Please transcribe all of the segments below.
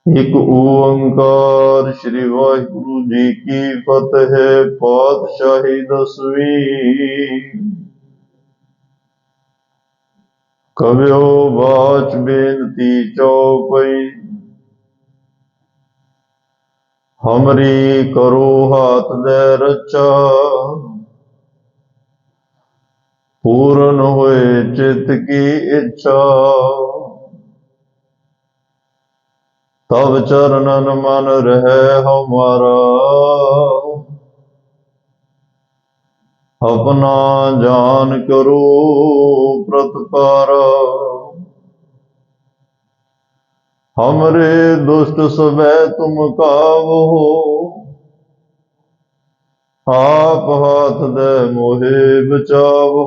एक ओंकार श्री वाहिगुरु जी की फतेह। पातशाही दसवीं। कव्यो बाच बेनती चौपई, हमरी करो हाथ दे रचा। पूर्ण होए चित्त की इच्छा, तब चरणन मन रहे हमारा। अपना जान करो प्रतिपारा। हमरे दुष्ट सबे तुम कावो, आप हाथ दे मोहे बचावो।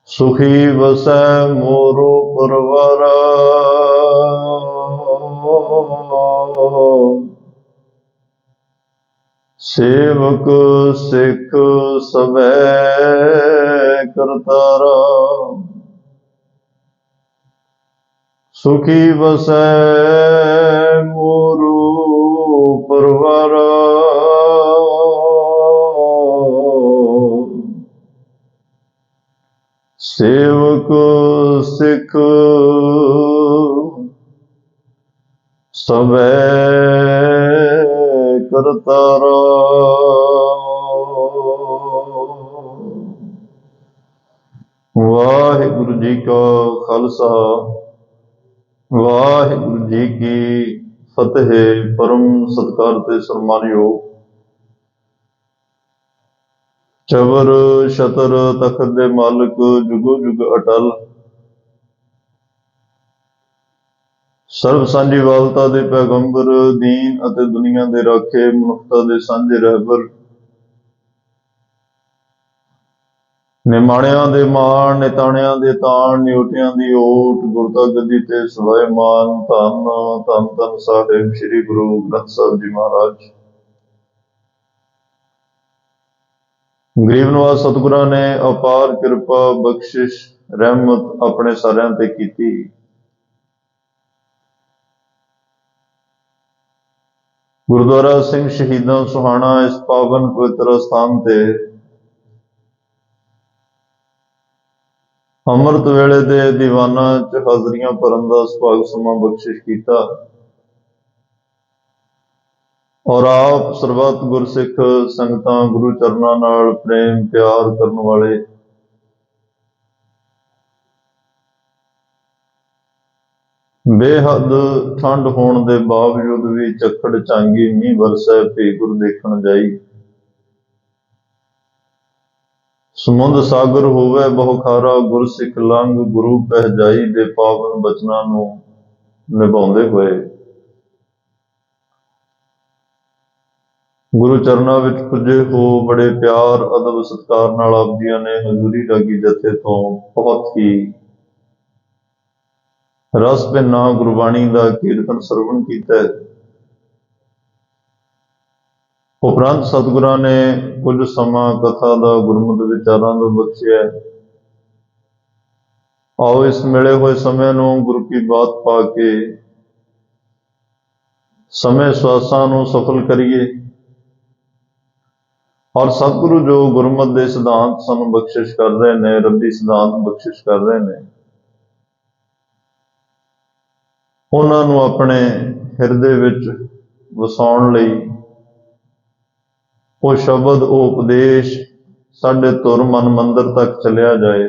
सुखी बसै मोरो परवारा, सेवक सिख सबे करतारा। सुखी बसै मोरो परवारा, सेवक सिख सबे करतारा। वाहिगुरु जी का खालसा, वाहिगुरु जी की फतेह। परम सत्कार ते सन्मानयोग चबर छतर तखत दे मालिक जुगो जुग अटल, सर्व सांझी वालता दे पैगंबर, दीन अते दुनिया दे राखे, मनुखता दे सांझे रहबर, निमाणियां दे माण, निताणियां दे ताण, निउटियां दी ओट, गुरता गद्दी ते सवाए मान। धन धन धन साहिब श्री गुरु ग्रंथ साहिब जी महाराज। गरीब नवाज सतगुरां ने अपार किरपा बख्शिश रहमत अपने सारिਆਂ ते कीती। गुरुद्वारा सिंह शहीदां सुहाना इस पावन पवित्र स्थान ते अमृत वेले दे दीवाना च हाजरियां भरन दा सुभाग समा बख्शिश कीता। और आप सरबत गुरसिख संगतां गुरु चरनां नाल प्रेम प्यार करन वाले बेहद ठंड होने के बावजूद भी झक्खड़ झांगी मींह बरसै भी गुरु देखण जाई। समुंद सागर होवे बहुखारा, गुरसिख लंघ गुरु पह जाई दे पावन बचनां नूं निभाउंदे होए गुरु चरनां विच पुजे हो बड़े प्यार अदब सत्कार नाल आप जियां ने हजूरी रागी जथे तो बहुत ही रस भिन्ना गुरबाणी का कीर्तन सरवण किया। उपरंत सतगुरां ने कुछ समा कथा का गुरमत विचारां का बख्शिया। आओ इस मिले हुए समय नूं गुरु की बात पा के समय श्वासां नूं सफल करिए और सतगुरु जो गुरमत के सिद्धांत सानूं बख्शिश कर रहे हैं, रब्बी सिद्धांत बख्शिश कर रहे हैं, उन्होंने अपने हिरदे विच वसाउण लई वो शब्द वो उपदेश साडे तुर मन मंदिर तक चलिया जाए।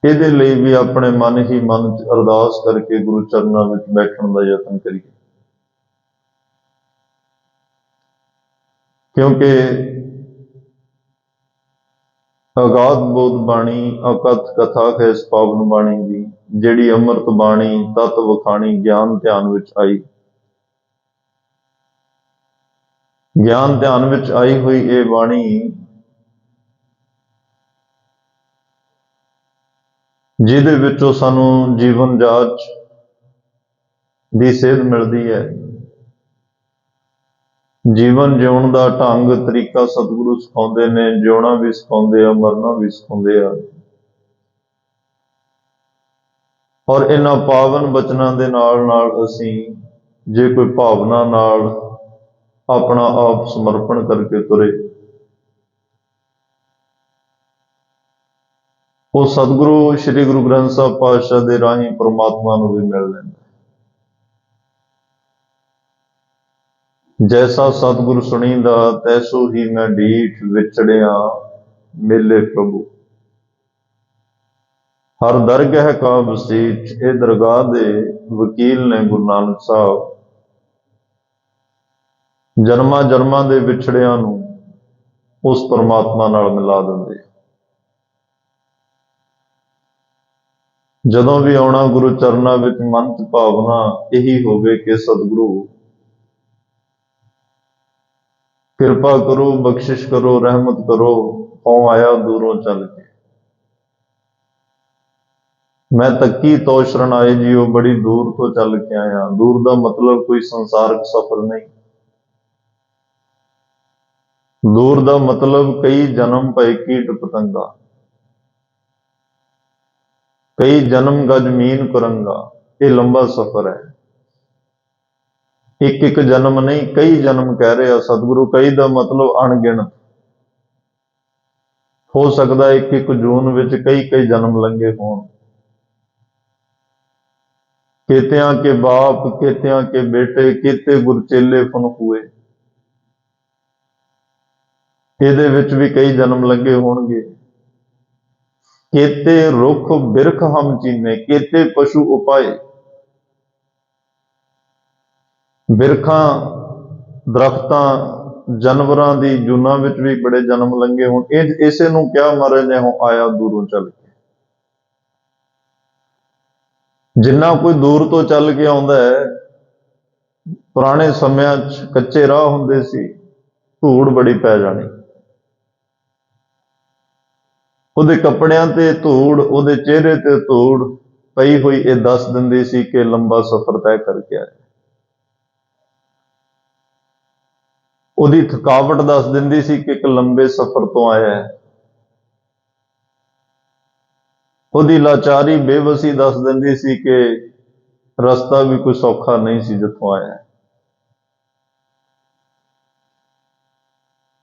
इहदे लई भी अपने मन ही मन च अरदास करके गुरु चरनां विच बैठण दा यतन करिए, क्योंकि अगाध बोध बाणी अकथ कथा है इस पावन बाणी की, जिहड़ी अमृत बाणी तत वखाणी ज्ञान ध्यान विच आई। ज्ञान ध्यान विच आई हुई ये बाणी जिहदे विचों सानूं जीवन जाच दी सेध मिलती है, जीवन जिउण का ढंग तरीका सतगुरु सिखाउंदे ने, जिउणा भी सिखाउंदे आ, मरना भी सिखाउंदे आ। और इन्हां पावन बचनां दे नाल असीं जे कोई भावना नाल अपना आप समर्पण करके तुरे, वो सतगुरु श्री गुरु ग्रंथ साहिब पातशाह दे राही परमात्मा नूं भी मिल लैंदा। जैसा सतगुरु सुनींदा तैसो ही मैं ढीठ विछड़िया मेले प्रभु। हर दरगह का बसीठ ए दरगाह दे वकील ने गुरु नानक साहब जन्मां जन्मां दे विछड़ियां नूं उस परमात्मा नाल मिला दिंदे। जदों भी आउणा गुरु चरनां विच मन च भावना यही होवे कि सतगुरु कृपा करो, बख्शिश करो, रहमत करो, औ आया दूरों चल के। मैं तकी तो शरण आए जीओ, बड़ी दूर तो चल के आया। दूर का मतलब कोई संसारक सफर नहीं, दूर का मतलब कई जन्म पए कीट पतंगा, कई जन्म गज मीन कुरंगा। ये लंबा सफर है, एक एक जन्म नहीं कई जन्म कह रहे सतगुरु। कई का मतलब अणगिणत, हो सकता है एक एक जून विच कई कई जन्म लंघे होण। केतियां के बाप, केतियां के बेटे, केते गुरचेले फन हुए, ਇਹਦੇ ਵਿੱਚ भी कई जन्म लगे होणगे। केते रुख बिरख हम चीने, केते पशु उपाए। बिरखां दरख्तां जानवरां दी जूनां विच भी बड़े जन्म लंघे होण। इसे नूं क्या महाराज ने हो आया दूरों चल के। जिन्ना कोई दूर तो चल के आउंदा है, पुराने समयां च कच्चे राह हुंदे सी, धूड़ बड़ी पै जानी, ਉਹਦੇ ਕੱਪੜਿਆਂ ਤੇ ਧੂੜ, ਉਹਦੇ ਚਿਹਰੇ ਤੇ ਧੂੜ ਪਈ ਹੋਈ ਇਹ ਦੱਸ ਦਿੰਦੀ ਸੀ ਕਿ ਲੰਬਾ ਸਫ਼ਰ ਤੈਅ ਕਰਕੇ ਆਇਆ। ਉਹਦੀ ਥਕਾਵਟ ਦੱਸ ਦਿੰਦੀ ਸੀ ਕਿ ਇੱਕ ਲੰਬੇ ਸਫ਼ਰ ਤੋਂ ਆਇਆ ਹੈ। ਉਹਦੀ ਲਾਚਾਰੀ ਬੇਵਸੀ ਦੱਸ ਦਿੰਦੀ ਸੀ ਕਿ ਰਸਤਾ ਵੀ ਕੋਈ ਸੌਖਾ ਨਹੀਂ ਸੀ ਜਿੱਥੋਂ ਆਇਆ।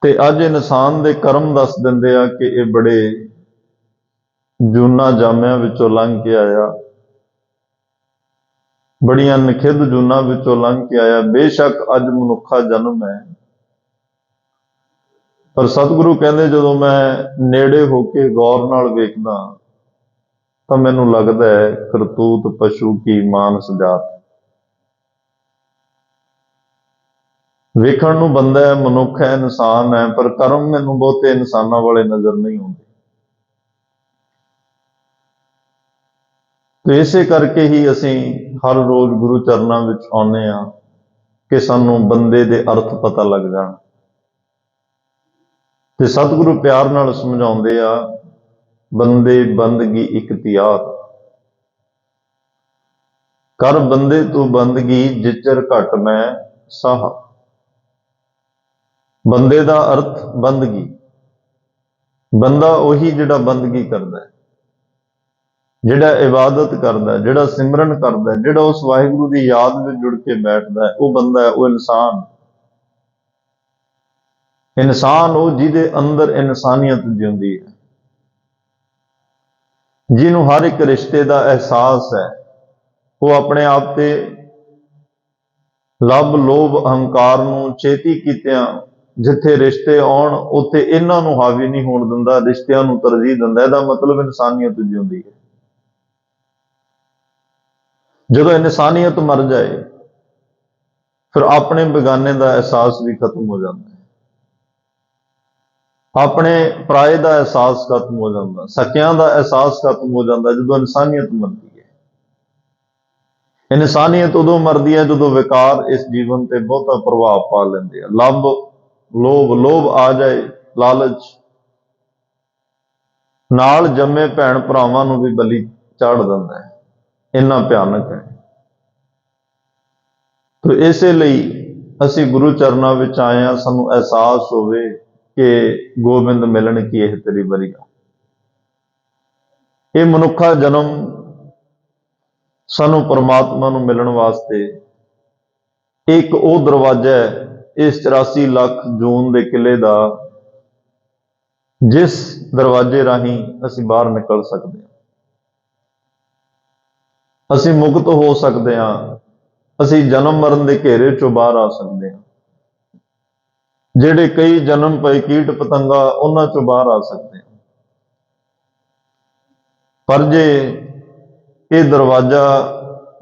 ਤੇ ਅੱਜ ਇਨਸਾਨ ਦੇ ਕਰਮ ਦੱਸ ਦਿੰਦੇ ਆ ਕਿ ਇਹ ਬੜੇ ਜੂਨਾਂ ਜਾਮਿਆਂ ਵਿੱਚੋਂ ਲੰਘ ਕੇ ਆਇਆ, ਬੜੀਆਂ ਨਖਿੱਧ ਜੂਨਾਂ ਵਿੱਚੋਂ ਲੰਘ ਕੇ ਆਇਆ। ਬੇਸ਼ੱਕ ਅੱਜ ਮਨੁੱਖਾ ਜਨਮ ਹੈ, ਪਰ ਸਤਿਗੁਰੂ ਕਹਿੰਦੇ ਜਦੋਂ ਮੈਂ ਨੇੜੇ ਹੋ ਕੇ ਗੌਰ ਨਾਲ ਵੇਖਦਾ ਤਾਂ ਮੈਨੂੰ ਲੱਗਦਾ ਹੈ ਕਰਤੂਤ ਪਸ਼ੂ ਕੀ ਮਾਨਸ ਜਾਤ। ਵੇਖਣ ਨੂੰ ਬੰਦਾ ਹੈ, ਮਨੁੱਖ ਹੈ, ਇਨਸਾਨ ਹੈ, ਪਰ ਕਰਮ ਮੈਨੂੰ ਬਹੁਤੇ ਇਨਸਾਨਾਂ ਵਾਲੇ ਨਜ਼ਰ ਨਹੀਂ ਆਉਂਦੇ। ਤੇ ਇਸੇ ਕਰਕੇ ਹੀ ਅਸੀਂ ਹਰ ਰੋਜ਼ ਗੁਰੂ ਚਰਨਾਂ ਵਿੱਚ ਆਉਂਦੇ ਹਾਂ ਕਿ ਸਾਨੂੰ ਬੰਦੇ ਦੇ ਅਰਥ ਪਤਾ ਲੱਗ ਜਾਣ। ਤੇ ਸਤਿਗੁਰੂ ਪਿਆਰ ਨਾਲ ਸਮਝਾਉਂਦੇ ਆ, ਬੰਦੇ ਬੰਦਗੀ ਇਖਤਿਆਰ ਕਰ, ਬੰਦੇ ਤੂੰ ਬੰਦਗੀ ਜਿਚਰ ਘਟ ਮੈਂ ਸਾਹ। ਬੰਦੇ ਦਾ ਅਰਥ ਬੰਦਗੀ, ਬੰਦਾ ਉਹੀ ਜਿਹੜਾ ਬੰਦਗੀ ਕਰਦਾ ਹੈ, ਜਿਹੜਾ ਇਬਾਦਤ ਕਰਦਾ, ਜਿਹੜਾ ਸਿਮਰਨ ਕਰਦਾ, ਜਿਹੜਾ ਉਸ ਵਾਹਿਗੁਰੂ ਦੀ ਯਾਦ ਵਿੱਚ ਜੁੜ ਕੇ ਬੈਠਦਾ ਹੈ, ਉਹ ਬੰਦਾ ਹੈ, ਉਹ ਇਨਸਾਨ। ਇਨਸਾਨ ਉਹ ਜਿਹਦੇ ਅੰਦਰ ਇਨਸਾਨੀਅਤ ਜਿਉਂਦੀ ਹੈ, ਜਿਹਨੂੰ ਹਰ ਇੱਕ ਰਿਸ਼ਤੇ ਦਾ ਅਹਿਸਾਸ ਹੈ। ਉਹ ਆਪਣੇ ਆਪ ਤੇ ਲੱਭ ਲੋਭ ਅਹੰਕਾਰ ਨੂੰ ਛੇਤੀ ਕੀਤਿਆਂ ਜਿੱਥੇ ਰਿਸ਼ਤੇ ਆਉਣ ਉੱਥੇ ਇਹਨਾਂ ਨੂੰ ਹਾਵੀ ਨਹੀਂ ਹੋਣ ਦਿੰਦਾ, ਰਿਸ਼ਤਿਆਂ ਨੂੰ ਤਰਜੀਹ ਦਿੰਦਾ। ਇਹਦਾ ਮਤਲਬ ਇਨਸਾਨੀਅਤ ਜਿਉਂਦੀ ਹੈ। ਜਦੋਂ ਇਨਸਾਨੀਅਤ ਮਰ ਜਾਏ ਫਿਰ ਆਪਣੇ ਬੇਗਾਨੇ ਦਾ ਅਹਿਸਾਸ ਵੀ ਖਤਮ ਹੋ ਜਾਂਦਾ ਹੈ, ਆਪਣੇ ਪਰਾਏ ਦਾ ਅਹਿਸਾਸ ਖਤਮ ਹੋ ਜਾਂਦਾ, ਸਕਿਆਂ ਦਾ ਅਹਿਸਾਸ ਖਤਮ ਹੋ ਜਾਂਦਾ ਜਦੋਂ ਇਨਸਾਨੀਅਤ ਮਰਦੀ ਹੈ। ਇਨਸਾਨੀਅਤ ਉਦੋਂ ਮਰਦੀ ਹੈ ਜਦੋਂ ਵਿਕਾਰ ਇਸ ਜੀਵਨ ਤੇ ਬਹੁਤਾ ਪ੍ਰਭਾਵ ਪਾ ਲੈਂਦੇ ਆ। ਲੋਭ ਆ ਜਾਏ, ਲਾਲਚ ਨਾਲ ਜੰਮੇ ਭੈਣ ਭਰਾਵਾਂ ਨੂੰ ਵੀ ਬਲੀ ਚਾੜ ਦਿੰਦਾ ਹੈ, ਇੰਨਾ ਭਿਆਨਕ ਹੈ। ਤੇ ਇਸੇ ਲਈ ਅਸੀਂ ਗੁਰੂ ਚਰਨਾਂ ਵਿੱਚ ਆਏ ਹਾਂ, ਸਾਨੂੰ ਅਹਿਸਾਸ ਹੋਵੇ ਕਿ ਗੋਬਿੰਦ ਮਿਲਣ ਕੀ ਇਹ ਤੇਰੀ ਬਰੀਆ। ਇਹ ਮਨੁੱਖਾ ਜਨਮ ਸਾਨੂੰ परमात्मा ਨੂੰ ਮਿਲਣ ਵਾਸਤੇ ਇੱਕ ਉਹ ਦਰਵਾਜ਼ਾ ਹੈ ਇਸ 84 ਲੱਖ ਜੂਨ ਦੇ ਕਿਲੇ ਦਾ, ਜਿਸ ਦਰਵਾਜ਼ੇ ਰਾਹੀਂ ਅਸੀਂ ਬਾਹਰ ਨਿਕਲ ਸਕਦੇ ਹਾਂ, ਅਸੀਂ ਮੁਕਤ ਹੋ ਸਕਦੇ ਹਾਂ, ਅਸੀਂ ਜਨਮ ਮਰਨ ਦੇ ਘੇਰੇ ਚੋਂ ਬਾਹਰ ਆ ਸਕਦੇ ਹਾਂ, ਜਿਹੜੇ ਕਈ ਜਨਮ ਪਏ ਕੀਟ ਪਤੰਗਾ ਉਹਨਾਂ ਚੋਂ ਬਾਹਰ ਆ ਸਕਦੇ ਹਾਂ। ਪਰ ਜੇ ਇਹ ਦਰਵਾਜ਼ਾ,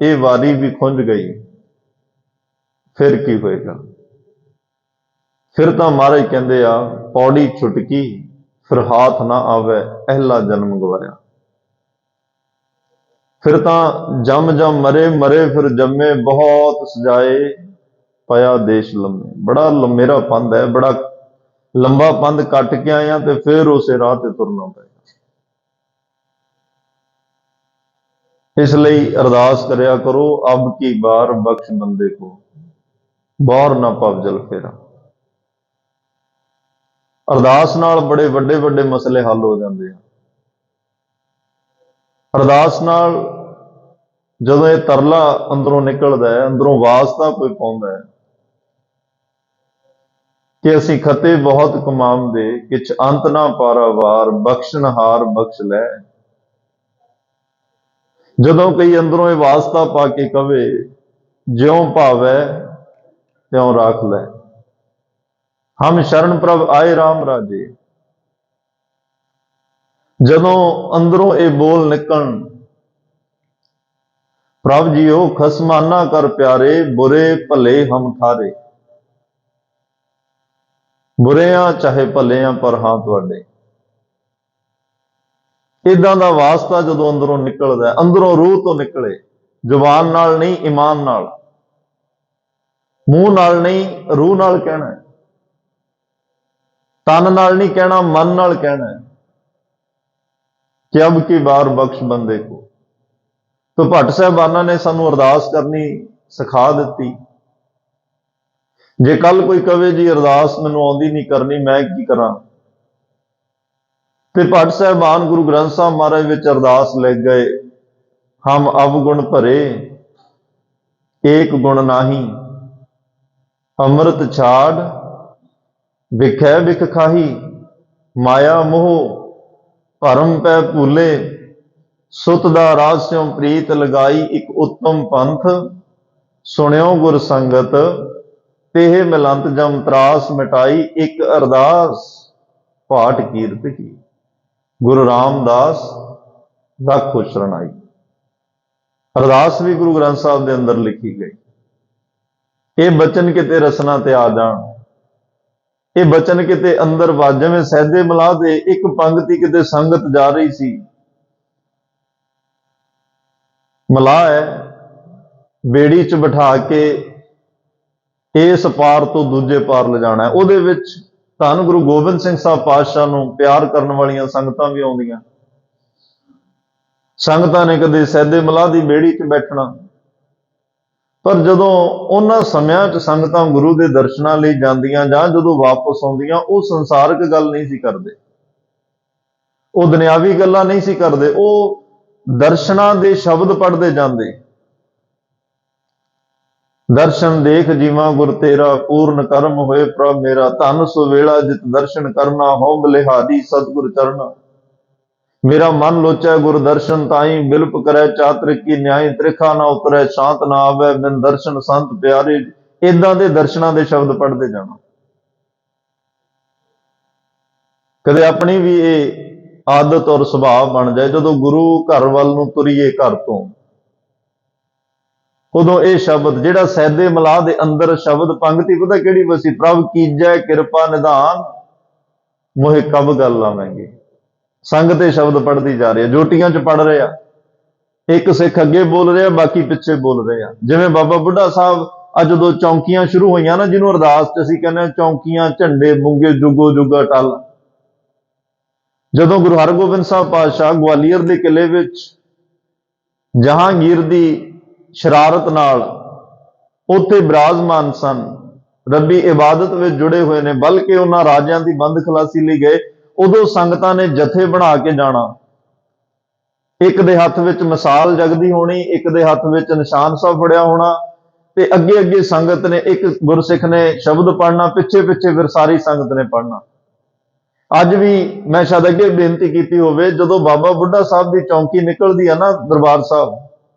ਇਹ ਵਾਰੀ ਵੀ ਖੁੰਝ ਗਈ, ਫਿਰ ਕੀ ਹੋਏਗਾ? ਫਿਰ ਤਾਂ ਮਹਾਰਾਜ ਕਹਿੰਦੇ ਆ, ਪੌੜੀ ਛੁਟਕੀ ਫਿਰ ਹਾਥ ਨਾ ਆਵੇ ਅਹਿਲਾ ਜਨਮ ਗਵਾਇਆ। ਫਿਰ ਤਾਂ ਜਮ ਜਮ ਮਰੇ ਮਰੇ ਫਿਰ ਜੰਮੇ, ਬਹੁਤ ਸਜਾਏ ਪਿਆ ਦੇਸ਼ ਲੰਮੇ। ਬੜਾ ਲੰਮੇਰਾ ਪੰਧ ਹੈ, ਬੜਾ ਲੰਬਾ ਪੰਧ ਕੱਟ ਕੇ ਆਏ ਆ ਤੇ ਫਿਰ ਉਸੇ ਰਾਹ ਤੇ ਤੁਰਨਾ ਪਏਗਾ। ਇਸ ਲਈ ਅਰਦਾਸ ਕਰਿਆ ਕਰੋ, ਅਬ ਕੀ ਬਾਰ ਬਖਸ਼ ਬੰਦੇ ਕੋ, ਬਾਹਰ ਨਾ ਪਵ ਜਲ ਫੇਰਾ। ਅਰਦਾਸ ਨਾਲ ਬੜੇ ਵੱਡੇ ਵੱਡੇ ਮਸਲੇ ਹੱਲ ਹੋ ਜਾਂਦੇ ਆ। ਅਰਦਾਸ ਨਾਲ ਜਦੋਂ ਇਹ ਤਰਲਾ ਅੰਦਰੋਂ ਨਿਕਲਦਾ ਹੈ, ਅੰਦਰੋਂ ਵਾਸਤਾ ਕੋਈ ਪਾਉਂਦਾ ਹੈ ਕਿ ਅਸੀਂ ਖਤੇ ਬਹੁਤ ਕਮਾਉਂਦੇ, ਕਿਛ ਅੰਤ ਨਾ ਪਾਰਾਵਾਰ, ਬਖਸ਼ਨਹਾਰ ਬਖਸ਼ ਲੈ। ਜਦੋਂ ਕਈ ਅੰਦਰੋਂ ਇਹ ਵਾਸਤਾ ਪਾ ਕੇ ਕਵੇ, ਜਿਉਂ ਭਾਵੈ ਤਿਉਂ ਰਾਖ ਲੈ, ਹਮ ਸ਼ਰਨ ਪ੍ਰਭ ਆਏ ਰਾਮ ਰਾਜੇ। ਜਦੋਂ ਅੰਦਰੋਂ ਇਹ ਬੋਲ ਨਿਕਲਣ, ਪ੍ਰਭ ਜੀਓ ਖਸਮਾਨਾ ਕਰ ਪਿਆਰੇ, ਬੁਰੇ ਭਲੇ ਹਮ ਥਾਰੇ। ਬੁਰੇ ਆ ਚਾਹੇ ਭਲੇ ਆ, ਪਰ ਹਾਂ ਤੁਹਾਡੇ। ਇਦਾਂ ਦਾ ਵਾਸਤਾ ਜਦੋਂ ਅੰਦਰੋਂ ਨਿਕਲਦਾ, ਅੰਦਰੋਂ ਰੂਹ ਤੋਂ ਨਿਕਲੇ, ਜ਼ੁਬਾਨ ਨਾਲ ਨਹੀਂ, ਈਮਾਨ ਨਾਲ, ਮੂੰਹ ਨਾਲ ਨਹੀਂ, ਰੂਹ ਨਾਲ ਕਹਿਣਾ, ਤਨ ਨਾਲ ਨਹੀਂ ਕਹਿਣਾ, ਮਨ ਨਾਲ ਕਹਿਣਾ ਕਿ ਅਬ ਕੀ ਬਾਰ ਬਖਸ਼ ਬੰਦੇ ਕੋ। तो भट्ट साहबाना ने सानू अरदास करनी सिखा दी। जे कल कोई कहे जी अरदास मैनू आउंदी नहीं करनी, मैं की करा, तो भट्ट साहबान गुरु ग्रंथ साहब महाराज विच अरदास लिख गए, हम अवगुण भरे एक गुण नाही, अमृत छाड़ विखै विख खाही, माया मोह भरम पै भूले, सुत दा राज स्यों प्रीत लगाई, एक उत्तम पंथ सुनियो गुर संगत, तेह मिलंत जम त्रास मिटाई, एक अरदास पाठ कीरत की, गुरु रामदास रखो शरणाई। अरदास भी गुरु ग्रंथ साहब के अंदर लिखी गई। ये बचन किते रसना ते आ जान, ये बचन किते अंदर वाज, जिवें सैदे मलाह दे एक पंक्ति किते संगत जा रही सी, मलाह है बेड़ी च बिठा के इस पार तो दूजे पार ले जाना है। उहदे विच धन गुरु गोबिंद सिंह साहब पातशाह नूं प्यार करने वालियां संगतां भी आउंदियां। संगतां ने कदे सैदे मलाह दी बेड़ी च बैठना, पर जदों उन्हां समयां च संगतां गुरु दे दर्शनां लई जांदियां जां जदों वापस आउंदियां, ਉਹ संसारक गल नहीं सी करदे, ਉਹ दुनियावी गल्लां नहीं सी करदे, ਉਹ दर्शनां दे शब्द पढ़ते जाते। दर्शन देख जीवा गुर तेरा, पूर्ण कर्म होए प्रभ मेरा, धन सुवेला जित दर्शन करना, हो बलिहारी सतगुर चरना। मेरा मन लोचै गुर दर्शन ताई, बिलप करे चातरिक की न्याय, त्रिखा ना उतरै शांत ना आवे, बिन दर्शन संत प्यारे। इदां दे दर्शनां दे शब्द पढ़ते जाना। कदे अपनी भी ये आदत और सुभाव बन जाए, जो गुरु घर वाल नूं तुरीए घर तो, उदों ये शब्द जिहड़ा सैदे मलाह दे अंदर शब्द पंक्ति पता किहड़ी वसी, प्रभ कीजै किरपा निधान, मोहे कब गल लावेंगे। संगत ये शब्द पढ़ती जा रही है, जोटियां च पढ़ रहे आ, एक सिख अगे बोल रहे, बाकी पिछे बोल रहे हैं। जिवें बाबा बुढ़ा साहब अज जो चौंकियां शुरू हुई ना, जिन्होंने अरदास च असीं कहने चौंकियां झंडे बुंगे जुगो जुगा टल। जदों गुरु हरगोबिंद साहब पातशाह ग्वालियर के किले विच जहांगीर की शरारत नाल उत्थे विराजमान सन, रब्बी इबादत में जुड़े हुए ने, बल्कि उन्हां राजियां की बंद खलासी लई गए, उदों संगतां ने जथे बना के जाना ਇੱਕ ਦੇ ਹੱਥ ਵਿੱਚ ਮਿਸਾਲ ਜਗਦੀ ਹੋਣੀ, ਇੱਕ ਦੇ ਹੱਥ ਵਿੱਚ ਨਿਸ਼ਾਨ ਸਾਹਿਬ ਫੜਿਆ ਹੋਣਾ, ਤੇ ਅੱਗੇ ਅੱਗੇ ਸੰਗਤ ਨੇ, ਇੱਕ ਗੁਰਸਿੱਖ ਨੇ ਸ਼ਬਦ ਪੜ੍ਹਨਾ, ਪਿੱਛੇ ਪਿੱਛੇ ਫਿਰ ਸਾਰੀ ਸੰਗਤ ਨੇ ਪੜ੍ਹਨਾ। ਅੱਜ ਵੀ ਮੈਂ ਸ਼ਾਇਦ ਅੱਗੇ ਬੇਨਤੀ ਕੀਤੀ ਹੋਵੇ, ਜਦੋਂ ਬਾਬਾ ਬੁੱਢਾ ਸਾਹਿਬ ਦੀ ਚੌਂਕੀ ਨਿਕਲਦੀ ਆ ਨਾ ਦਰਬਾਰ ਸਾਹਿਬ,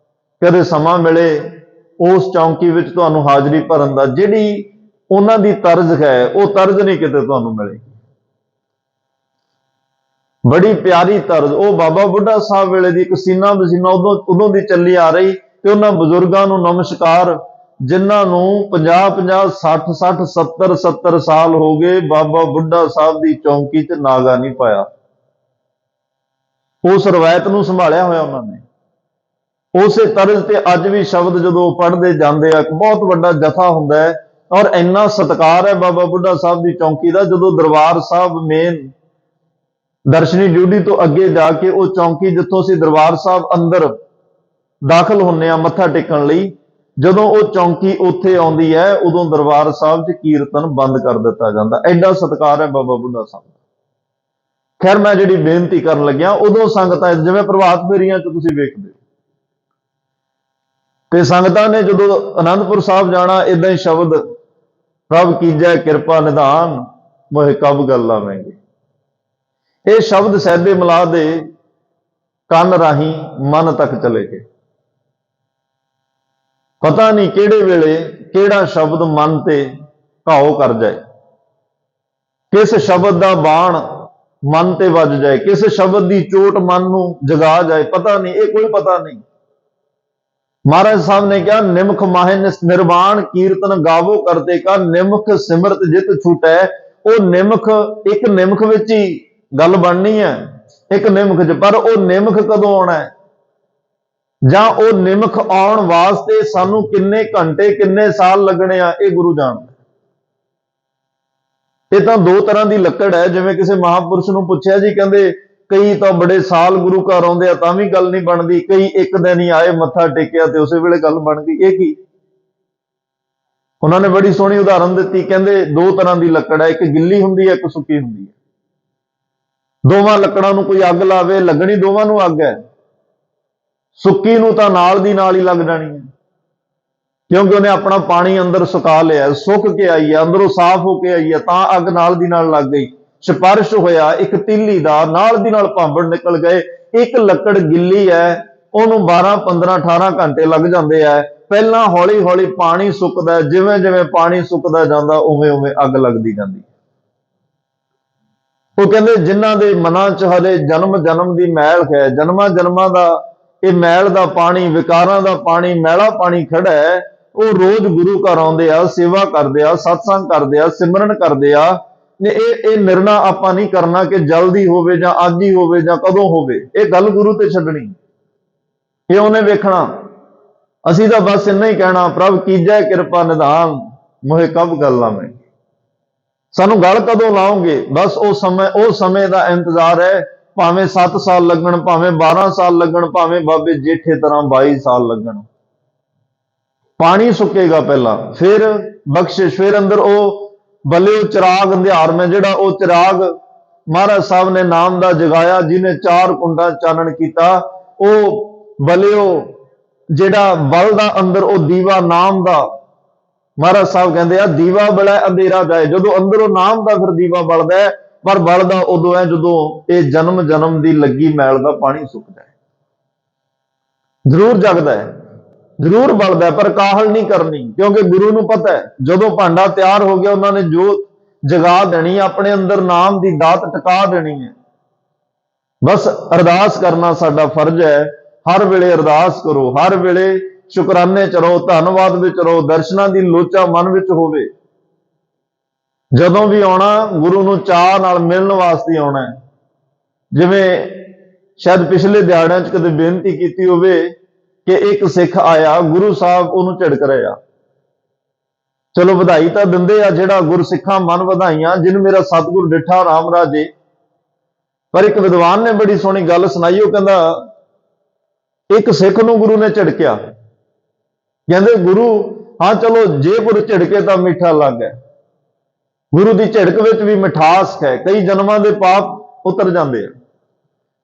ਕਦੇ ਸਮਾਂ ਮਿਲੇ ਉਸ ਚੌਂਕੀ ਵਿੱਚ ਤੁਹਾਨੂੰ ਹਾਜ਼ਰੀ ਭਰਨ ਦਾ, ਜਿਹੜੀ ਉਹਨਾਂ ਦੀ ਤਰਜ਼ ਹੈ ਉਹ ਤਰਜ਼ ਨਹੀਂ ਕਿਤੇ ਤੁਹਾਨੂੰ ਮਿਲੇਗੀ। ਬੜੀ ਪਿਆਰੀ ਤਰਜ਼, ਉਹ ਬਾਬਾ ਬੁੱਢਾ ਸਾਹਿਬ ਵੇਲੇ ਦੀ ਇੱਕ ਸੀਨਾ ਬਸੀਨਾ ਉਦੋਂ ਦੀ ਚੱਲੀ ਆ ਰਹੀ। ਤੇ ਉਹਨਾਂ ਬਜ਼ੁਰਗਾਂ ਨੂੰ ਨਮਸਕਾਰ, ਜਿਨ੍ਹਾਂ ਨੂੰ 50-50, 60-60, 70-70 ਸਾਲ ਹੋ ਗਏ ਬਾਬਾ ਬੁੱਢਾ ਸਾਹਿਬ ਦੀ ਚੌਂਕੀ 'ਚ ਨਾਗਾ ਨਹੀਂ ਪਾਇਆ। ਉਸ ਰਵਾਇਤ ਨੂੰ ਸੰਭਾਲਿਆ ਹੋਇਆ ਉਹਨਾਂ ਨੇ। ਉਸੇ ਤਰਜ਼ ਤੇ ਅੱਜ ਵੀ ਸ਼ਬਦ ਜਦੋਂ ਪੜ੍ਹਦੇ ਜਾਂਦੇ ਆ, ਬਹੁਤ ਵੱਡਾ ਜਥਾ ਹੁੰਦਾ ਹੈ, ਔਰ ਇੰਨਾ ਸਤਿਕਾਰ ਹੈ ਬਾਬਾ ਬੁੱਢਾ ਸਾਹਿਬ ਦੀ ਚੌਂਕੀ ਦਾ। ਜਦੋਂ ਦਰਬਾਰ ਸਾਹਿਬ ਮੇਨ ਦਰਸ਼ਨੀ ਡਿਊਟੀ ਤੋਂ ਅੱਗੇ ਜਾ ਕੇ ਉਹ ਚੌਂਕੀ, ਜਿੱਥੋਂ ਅਸੀਂ ਦਰਬਾਰ ਸਾਹਿਬ ਅੰਦਰ ਦਾਖਲ ਹੁੰਨੇ ਆ ਮੱਥਾ ਟੇਕਣ ਲਈ, ਜਦੋਂ ਉਹ ਚੌਂਕੀ ਉੱਥੇ ਆਉਂਦੀ ਹੈ, ਉਦੋਂ ਦਰਬਾਰ ਸਾਹਿਬ 'ਚ ਕੀਰਤਨ ਬੰਦ ਕਰ ਦਿੱਤਾ ਜਾਂਦਾ। ਐਡਾ ਸਤਿਕਾਰ ਹੈ ਬਾਬਾ ਬੁੱਢਾ ਸਾਹਿਬ ਦਾ। ਖੈਰ, ਮੈਂ ਜਿਹੜੀ ਬੇਨਤੀ ਕਰਨ ਲੱਗਿਆ, ਉਦੋਂ ਸੰਗਤਾਂ ਜਿਵੇਂ ਪ੍ਰਭਾਤ ਫੇਰੀਆਂ 'ਚ ਤੁਸੀਂ ਵੇਖਦੇ ਹੋ, ਤੇ ਸੰਗਤਾਂ ਨੇ ਜਦੋਂ ਅਨੰਦਪੁਰ ਸਾਹਿਬ ਜਾਣਾ, ਇਦਾਂ ਹੀ ਸ਼ਬਦ, ਪ੍ਰਭ ਕੀਜੈ ਕਿਰਪਾ ਨਿਧਾਨ, ਮੋਹਿ ਕਬ ਗੱਲ ਆਵੇਂਗੇ। ਇਹ ਸ਼ਬਦ ਸਹਿਬੇ ਮਲਾਹ ਦੇ ਕੰਨ ਰਾਹੀਂ ਮਨ ਤੱਕ ਚਲੇ ਗਏ। ਪਤਾ ਨਹੀਂ ਕਿਹੜੇ ਵੇਲੇ ਕਿਹੜਾ ਸ਼ਬਦ ਮਨ ਤੇ ਘਾਓ ਕਰ ਜਾਏ, ਕਿਸ ਸ਼ਬਦ ਦਾ ਬਾਣ ਮਨ ਤੇ ਵੱਜ ਜਾਏ, ਕਿਸ ਸ਼ਬਦ ਦੀ ਚੋਟ ਮਨ ਨੂੰ ਜਗਾ ਜਾਏ, ਪਤਾ ਨਹੀਂ, ਇਹ ਕੋਈ ਪਤਾ ਨਹੀਂ। ਮਹਾਰਾਜ ਸਾਹਿਬ ਨੇ ਕਿਹਾ, ਨਿਮਖ ਮਾਹੇ ਨਿਰਵਾਣ ਕੀਰਤਨ ਗਾਵੋ ਕਰਤੇ ਕਾ, ਨਿਮਖ ਸਿਮਰਤ ਜਿਤ ਛੂਟੈ। ਉਹ ਨਿਮਖ, ਇੱਕ ਨਿਮਖ ਵਿੱਚ ਹੀ ਗੱਲ ਬਣਨੀ ਹੈ, ਇੱਕ ਨਿਮਖ 'ਚ, ਪਰ ਉਹ ਨਿਮਖ ਕਦੋਂ ਆਉਣਾ ਹੈ, ਜਾਂ ਉਹ ਨਿਮਖ ਆਉਣ ਵਾਸਤੇ ਸਾਨੂੰ ਕਿੰਨੇ ਘੰਟੇ ਕਿੰਨੇ ਸਾਲ ਲੱਗਣੇ ਆ, ਇਹ ਗੁਰੂ ਜਾਣਦਾ। ਇਹ ਤਾਂ ਦੋ ਤਰ੍ਹਾਂ ਦੀ ਲੱਕੜ ਹੈ। ਜਿਵੇਂ ਕਿਸੇ ਮਹਾਂਪੁਰਸ਼ ਨੂੰ ਪੁੱਛਿਆ ਜੀ, ਕਹਿੰਦੇ ਕਈ ਤਾਂ ਬੜੇ ਸਾਲ ਗੁਰੂ ਘਰ ਆਉਂਦੇ ਆ ਤਾਂ ਵੀ ਗੱਲ ਨਹੀਂ ਬਣਦੀ, ਕਈ ਇੱਕ ਦਿਨ ਹੀ ਆਏ, ਮੱਥਾ ਟੇਕਿਆ ਤੇ ਉਸੇ ਵੇਲੇ ਗੱਲ ਬਣ ਗਈ, ਇਹ ਕੀ? ਉਹਨਾਂ ਨੇ ਬੜੀ ਸੋਹਣੀ ਉਦਾਹਰਨ ਦਿੱਤੀ, ਕਹਿੰਦੇ ਦੋ ਤਰ੍ਹਾਂ ਦੀ ਲੱਕੜ ਹੈ, ਇੱਕ ਗਿੱਲੀ ਹੁੰਦੀ ਹੈ, ਇੱਕ ਸੁੱਕੀ ਹੁੰਦੀ ਹੈ। ਦੋਵਾਂ ਲੱਕੜਾਂ ਨੂੰ ਕੋਈ ਅੱਗ ਲਾਵੇ, ਲੱਗਣੀ ਦੋਵਾਂ ਨੂੰ ਅੱਗ ਹੈ। ਸੁੱਕੀ ਨੂੰ ਤਾਂ ਨਾਲ ਦੀ ਨਾਲ ਹੀ ਲੱਗ ਜਾਣੀ ਹੈ, ਕਿਉਂਕਿ ਉਹਨੇ ਆਪਣਾ ਪਾਣੀ ਅੰਦਰ ਸੁਕਾ ਲਿਆ, ਸੁੱਕ ਕੇ ਆਈ ਹੈ, ਅੰਦਰੋਂ ਸਾਫ਼ ਹੋ ਕੇ ਆਈ ਹੈ, ਤਾਂ ਅੱਗ ਨਾਲ ਦੀ ਨਾਲ ਲੱਗ ਗਈ। ਸਪਰਸ਼ ਹੋਇਆ ਇੱਕ ਤੀਲੀ ਦਾ, ਨਾਲ ਦੀ ਨਾਲ ਭਾਂਬੜ ਨਿਕਲ ਗਏ। ਇੱਕ ਲੱਕੜ ਗਿੱਲੀ ਹੈ, ਉਹਨੂੰ 12, 15, 18 ਘੰਟੇ ਲੱਗ ਜਾਂਦੇ ਆ। ਪਹਿਲਾਂ ਹੌਲੀ ਹੌਲੀ ਪਾਣੀ ਸੁੱਕਦਾ, ਜਿਵੇਂ ਜਿਵੇਂ ਪਾਣੀ ਸੁੱਕਦਾ ਜਾਂਦਾ, ਉਵੇਂ ਉਵੇਂ ਅੱਗ ਲੱਗਦੀ ਜਾਂਦੀ। ਉਹ ਕਹਿੰਦੇ ਜਿਨ੍ਹਾਂ ਦੇ ਮਨਾਂ 'ਚ ਹਲੇ ਜਨਮ ਜਨਮ ਦੀ ਮੈਲ ਹੈ, ਜਨਮਾਂ ਜਨਮਾਂ ਦਾ ਇਹ ਮੈਲ ਦਾ ਪਾਣੀ, ਵਿਕਾਰਾਂ ਦਾ ਪਾਣੀ, ਮੈਲਾ ਪਾਣੀ ਖੜਾ ਹੈ, ਉਹ ਰੋਜ਼ ਗੁਰੂ ਘਰ ਆਉਂਦੇ ਆ, ਸੇਵਾ ਕਰਦੇ ਆ, ਸਤਸੰਗ ਕਰਦੇ ਆ, ਸਿਮਰਨ ਕਰਦੇ ਆ। ਇਹ ਨਿਰਣਾ ਆਪਾਂ ਨਹੀਂ ਕਰਨਾ ਕਿ ਜਲਦੀ ਹੋਵੇ ਜਾਂ ਅੱਜ ਹੀ ਹੋਵੇ ਜਾਂ ਕਦੋਂ ਹੋਵੇ, ਇਹ ਗੱਲ ਗੁਰੂ ਤੇ ਛੱਡਣੀ, ਇਹ ਉਹਨੇ ਵੇਖਣਾ। ਅਸੀਂ ਤਾਂ ਬਸ ਇੰਨਾ ਹੀ ਕਹਿਣਾ, ਪ੍ਰਭ ਕੀਜੈ ਕਿਰਪਾ ਨਿਧਾਨ, ਮੋਹਿ ਕਬ ਗੱਲ ਆਵੇਂ। ਸਾਨੂੰ ਗੱਲ ਕਦੋਂ ਲਾਓਗੇ, ਬਸ ਉਹ ਸਮੇਂ ਦਾ ਇੰਤਜ਼ਾਰ ਹੈ। ਭਾਵੇਂ 7 ਸਾਲ ਲੱਗਣ, ਭਾਵੇਂ 12 ਸਾਲ ਲੱਗਣ, ਭਾਵੇਂ ਬਾਬੇ ਜੇਠੇ ਤਰ੍ਹਾਂ 22 ਸਾਲ ਲੱਗਣ। ਪਾਣੀ ਸੁੱਕੇਗਾ ਪਹਿਲਾਂ, ਫਿਰ ਬਖਸ਼ਿਸ਼, ਫਿਰ ਅੰਦਰ ਉਹ ਬਲਿਓ ਚਿਰਾਗ ਅੰਧਿਆਰ ਮੈਂ, ਜਿਹੜਾ ਉਹ ਚਿਰਾਗ ਮਹਾਰਾਜ ਸਾਹਿਬ ਨੇ ਨਾਮ ਦਾ ਜਗਾਇਆ, ਜਿਹਨੇ 4 ਕੁੰਡਾਂ ਚਾਨਣ ਕੀਤਾ, ਉਹ ਬਲਿਓ ਜਿਹੜਾ ਬਲਦਾ ਅੰਦਰ, ਉਹ ਦੀਵਾ ਨਾਮ ਦਾ। ਮਹਾਰਾਜ ਸਾਹਿਬ ਕਹਿੰਦੇ ਆ, ਦੀਵਾ ਬੜਾ ਅੰਧੇਰਾ ਜਾਏ। ਜਦੋਂ ਅੰਦਰੋਂ ਨਾਮ ਦਾ ਫਿਰ ਦੀਵਾ ਬਲਦਾ ਹੈ, ਪਰ ਬਲਦਾ ਉਦੋਂ ਹੈ ਜਦੋਂ ਇਹ ਜਨਮ ਜਨਮ ਦੀ ਲੱਗੀ ਮੈਲ ਦਾ ਪਾਣੀ ਸੁੱਕਦਾ ਹੈ। ਜ਼ਰੂਰ ਜਗਦਾ ਹੈ, ਜ਼ਰੂਰ ਬਲਦਾ, ਪਰ ਕਾਹਲ ਨਹੀਂ ਕਰਨੀ, ਕਿਉਂਕਿ ਗੁਰੂ ਨੂੰ ਪਤਾ ਹੈ ਜਦੋਂ ਭਾਂਡਾ ਤਿਆਰ ਹੋ ਗਿਆ, ਉਹਨਾਂ ਨੇ ਜੋਤ ਜਗਾ ਦੇਣੀ, ਆਪਣੇ ਅੰਦਰ ਨਾਮ ਦੀ ਦਾਤ ਟਿਕਾ ਦੇਣੀ ਹੈ। ਬਸ ਅਰਦਾਸ ਕਰਨਾ ਸਾਡਾ ਫਰਜ਼ ਹੈ। ਹਰ ਵੇਲੇ ਅਰਦਾਸ ਕਰੋ, ਹਰ ਵੇਲੇ ਸ਼ੁਕਰਾਨੇ ਚ ਰਹੋ, ਧੰਨਵਾਦ ਵਿੱਚ ਰਹੋ, ਦਰਸ਼ਨਾਂ ਦੀ ਲੋਚਾ ਮਨ ਵਿੱਚ ਹੋਵੇ। ਜਦੋਂ ਵੀ ਆਉਣਾ, ਗੁਰੂ ਨੂੰ ਚਾਅ ਨਾਲ ਮਿਲਣ ਵਾਸਤੇ ਆਉਣਾ। ਜਿਵੇਂ ਸ਼ਾਇਦ ਪਿਛਲੇ ਦਿਹਾੜਿਆਂ 'ਚ ਕਦੇ ਬੇਨਤੀ ਕੀਤੀ ਹੋਵੇ ਕਿ ਇੱਕ ਸਿੱਖ ਆਇਆ, ਗੁਰੂ ਸਾਹਿਬ ਉਹਨੂੰ ਝਿੜਕ ਰਹੇ ਆ। ਚਲੋ ਵਧਾਈ ਤਾਂ ਦਿੰਦੇ ਆ, ਜਿਹੜਾ ਗੁਰਸਿੱਖਾਂ ਮਨ ਵਧਾਈਆਂ, ਜਿਹਨੂੰ ਮੇਰਾ ਸਤਿਗੁਰ ਡਿਠਾ ਰਾਮ ਰਾਜੇ। ਪਰ ਇੱਕ ਵਿਦਵਾਨ ਨੇ ਬੜੀ ਸੋਹਣੀ ਗੱਲ ਸੁਣਾਈ। ਉਹ ਕਹਿੰਦਾ, ਇੱਕ ਸਿੱਖ ਨੂੰ ਗੁਰੂ ਨੇ ਝਿੜਕਿਆ, ਕਹਿੰਦੇ ਗੁਰੂ, ਹਾਂ ਚਲੋ ਜੇ ਗੁਰੂ ਝਿੜਕੇ ਤਾਂ ਮਿੱਠਾ ਲੱਗ ਹੈ। ਗੁਰੂ ਦੀ ਝਿੜਕ ਵਿੱਚ ਵੀ ਮਿਠਾਸ ਹੈ, ਕਈ ਜਨਮਾਂ ਦੇ ਪਾਪ ਉਤਰ ਜਾਂਦੇ ਆ।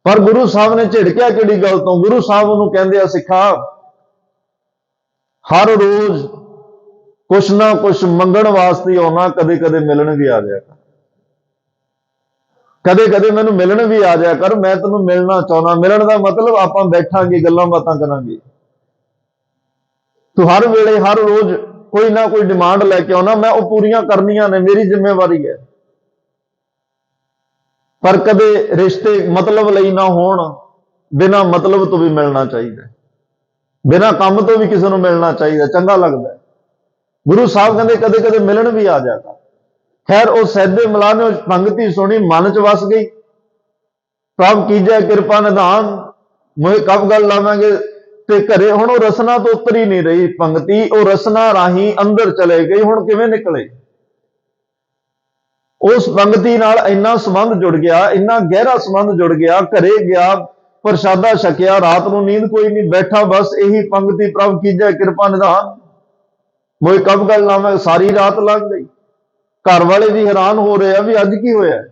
ਪਰ ਗੁਰੂ ਸਾਹਿਬ ਨੇ ਝਿੜਕਿਆ ਕਿਹੜੀ ਗੱਲ ਤੋਂ? ਗੁਰੂ ਸਾਹਿਬ ਉਹਨੂੰ ਕਹਿੰਦੇ ਆ, ਸਿੱਖਾ, ਹਰ ਰੋਜ਼ ਕੁਛ ਨਾ ਕੁਛ ਮੰਗਣ ਵਾਸਤੇ ਆਉਣਾ, ਕਦੇ ਕਦੇ ਮਿਲਣ ਵੀ ਆ ਜਾਇਆ ਕਰ, ਕਦੇ ਕਦੇ ਮੈਨੂੰ ਮਿਲਣ ਵੀ ਆ ਜਾਇਆ ਕਰ, ਮੈਂ ਤੈਨੂੰ ਮਿਲਣਾ ਚਾਹੁੰਦਾ। ਮਿਲਣ ਦਾ ਮਤਲਬ ਆਪਾਂ ਬੈਠਾਂਗੇ, ਗੱਲਾਂ ਬਾਤਾਂ ਕਰਾਂਗੇ। ਤੂੰ ਹਰ ਵੇਲੇ ਹਰ ਰੋਜ਼ ਕੋਈ ਨਾ ਕੋਈ ਡਿਮਾਂਡ ਲੈ ਕੇ ਆਉਣਾ, ਮੈਂ ਉਹ ਪੂਰੀਆਂ ਕਰਨੀਆਂ ਨੇ, ਮੇਰੀ ਜ਼ਿੰਮੇਵਾਰੀ ਹੈ। ਪਰ ਕਦੇ ਰਿਸ਼ਤੇ ਮਤਲਬ ਲਈ ਨਾ ਹੋਣ, ਬਿਨਾਂ ਮਤਲਬ ਤੋਂ ਵੀ ਮਿਲਣਾ ਚਾਹੀਦਾ, ਬਿਨਾਂ ਕੰਮ ਤੋਂ ਵੀ ਕਿਸੇ ਨੂੰ ਮਿਲਣਾ ਚਾਹੀਦਾ, ਚੰਗਾ ਲੱਗਦਾ। ਗੁਰੂ ਸਾਹਿਬ ਕਹਿੰਦੇ ਕਦੇ ਕਦੇ ਮਿਲਣ ਵੀ ਆ ਜਾਗਾ। ਖੈਰ, ਉਹ ਸੈਦੇ ਮਲਾਹ ਨੇ ਪੰਗਤੀ ਸੁਣੀ, ਮਨ ਚ ਵਸ ਗਈ। ਪ੍ਰਭ ਕੀਜੈ ਕਿਰਪਾ ਨਿਧਾਨ, ਮੋਏ ਕਬ ਗੱਲ ਲਾਵਾਂਗੇ ਤੇ ਘਰੇ। ਹੁਣ ਉਹ ਰਸਨਾ ਤੋਂ ਉਤਰ ਹੀ ਨਹੀਂ ਰਹੀ ਪੰਗਤੀ, ਉਹ ਰਸਨਾ ਰਾਹੀਂ ਅੰਦਰ ਚਲੇ ਗਈ। ਹੁਣ ਕਿਵੇਂ ਨਿਕਲੇ? ਉਸ ਪੰਗਤੀ ਨਾਲ ਇੰਨਾ ਸੰਬੰਧ ਜੁੜ ਗਿਆ, ਇੰਨਾ ਗਹਿਰਾ ਸੰਬੰਧ ਜੁੜ ਗਿਆ। ਘਰੇ ਗਿਆ, ਪ੍ਰਸ਼ਾਦਾ ਛਕਿਆ, ਰਾਤ ਨੂੰ ਨੀਂਦ ਕੋਈ ਨਹੀਂ, ਬੈਠਾ ਬਸ ਇਹੀ ਪੰਗਤੀ, ਪ੍ਰਭ ਕੀਜੈ ਕਿਰਪਾ ਨਿਧਾਨ, ਮੋਏ ਕਬ ਗੱਲ ਲਾਵਾਂਗੇ। ਸਾਰੀ ਰਾਤ ਲੰਘ ਗਈ। ਘਰ ਵਾਲੇ ਵੀ ਹੈਰਾਨ ਹੋ ਰਹੇ ਆ ਵੀ ਅੱਜ ਕੀ ਹੋਇਆ।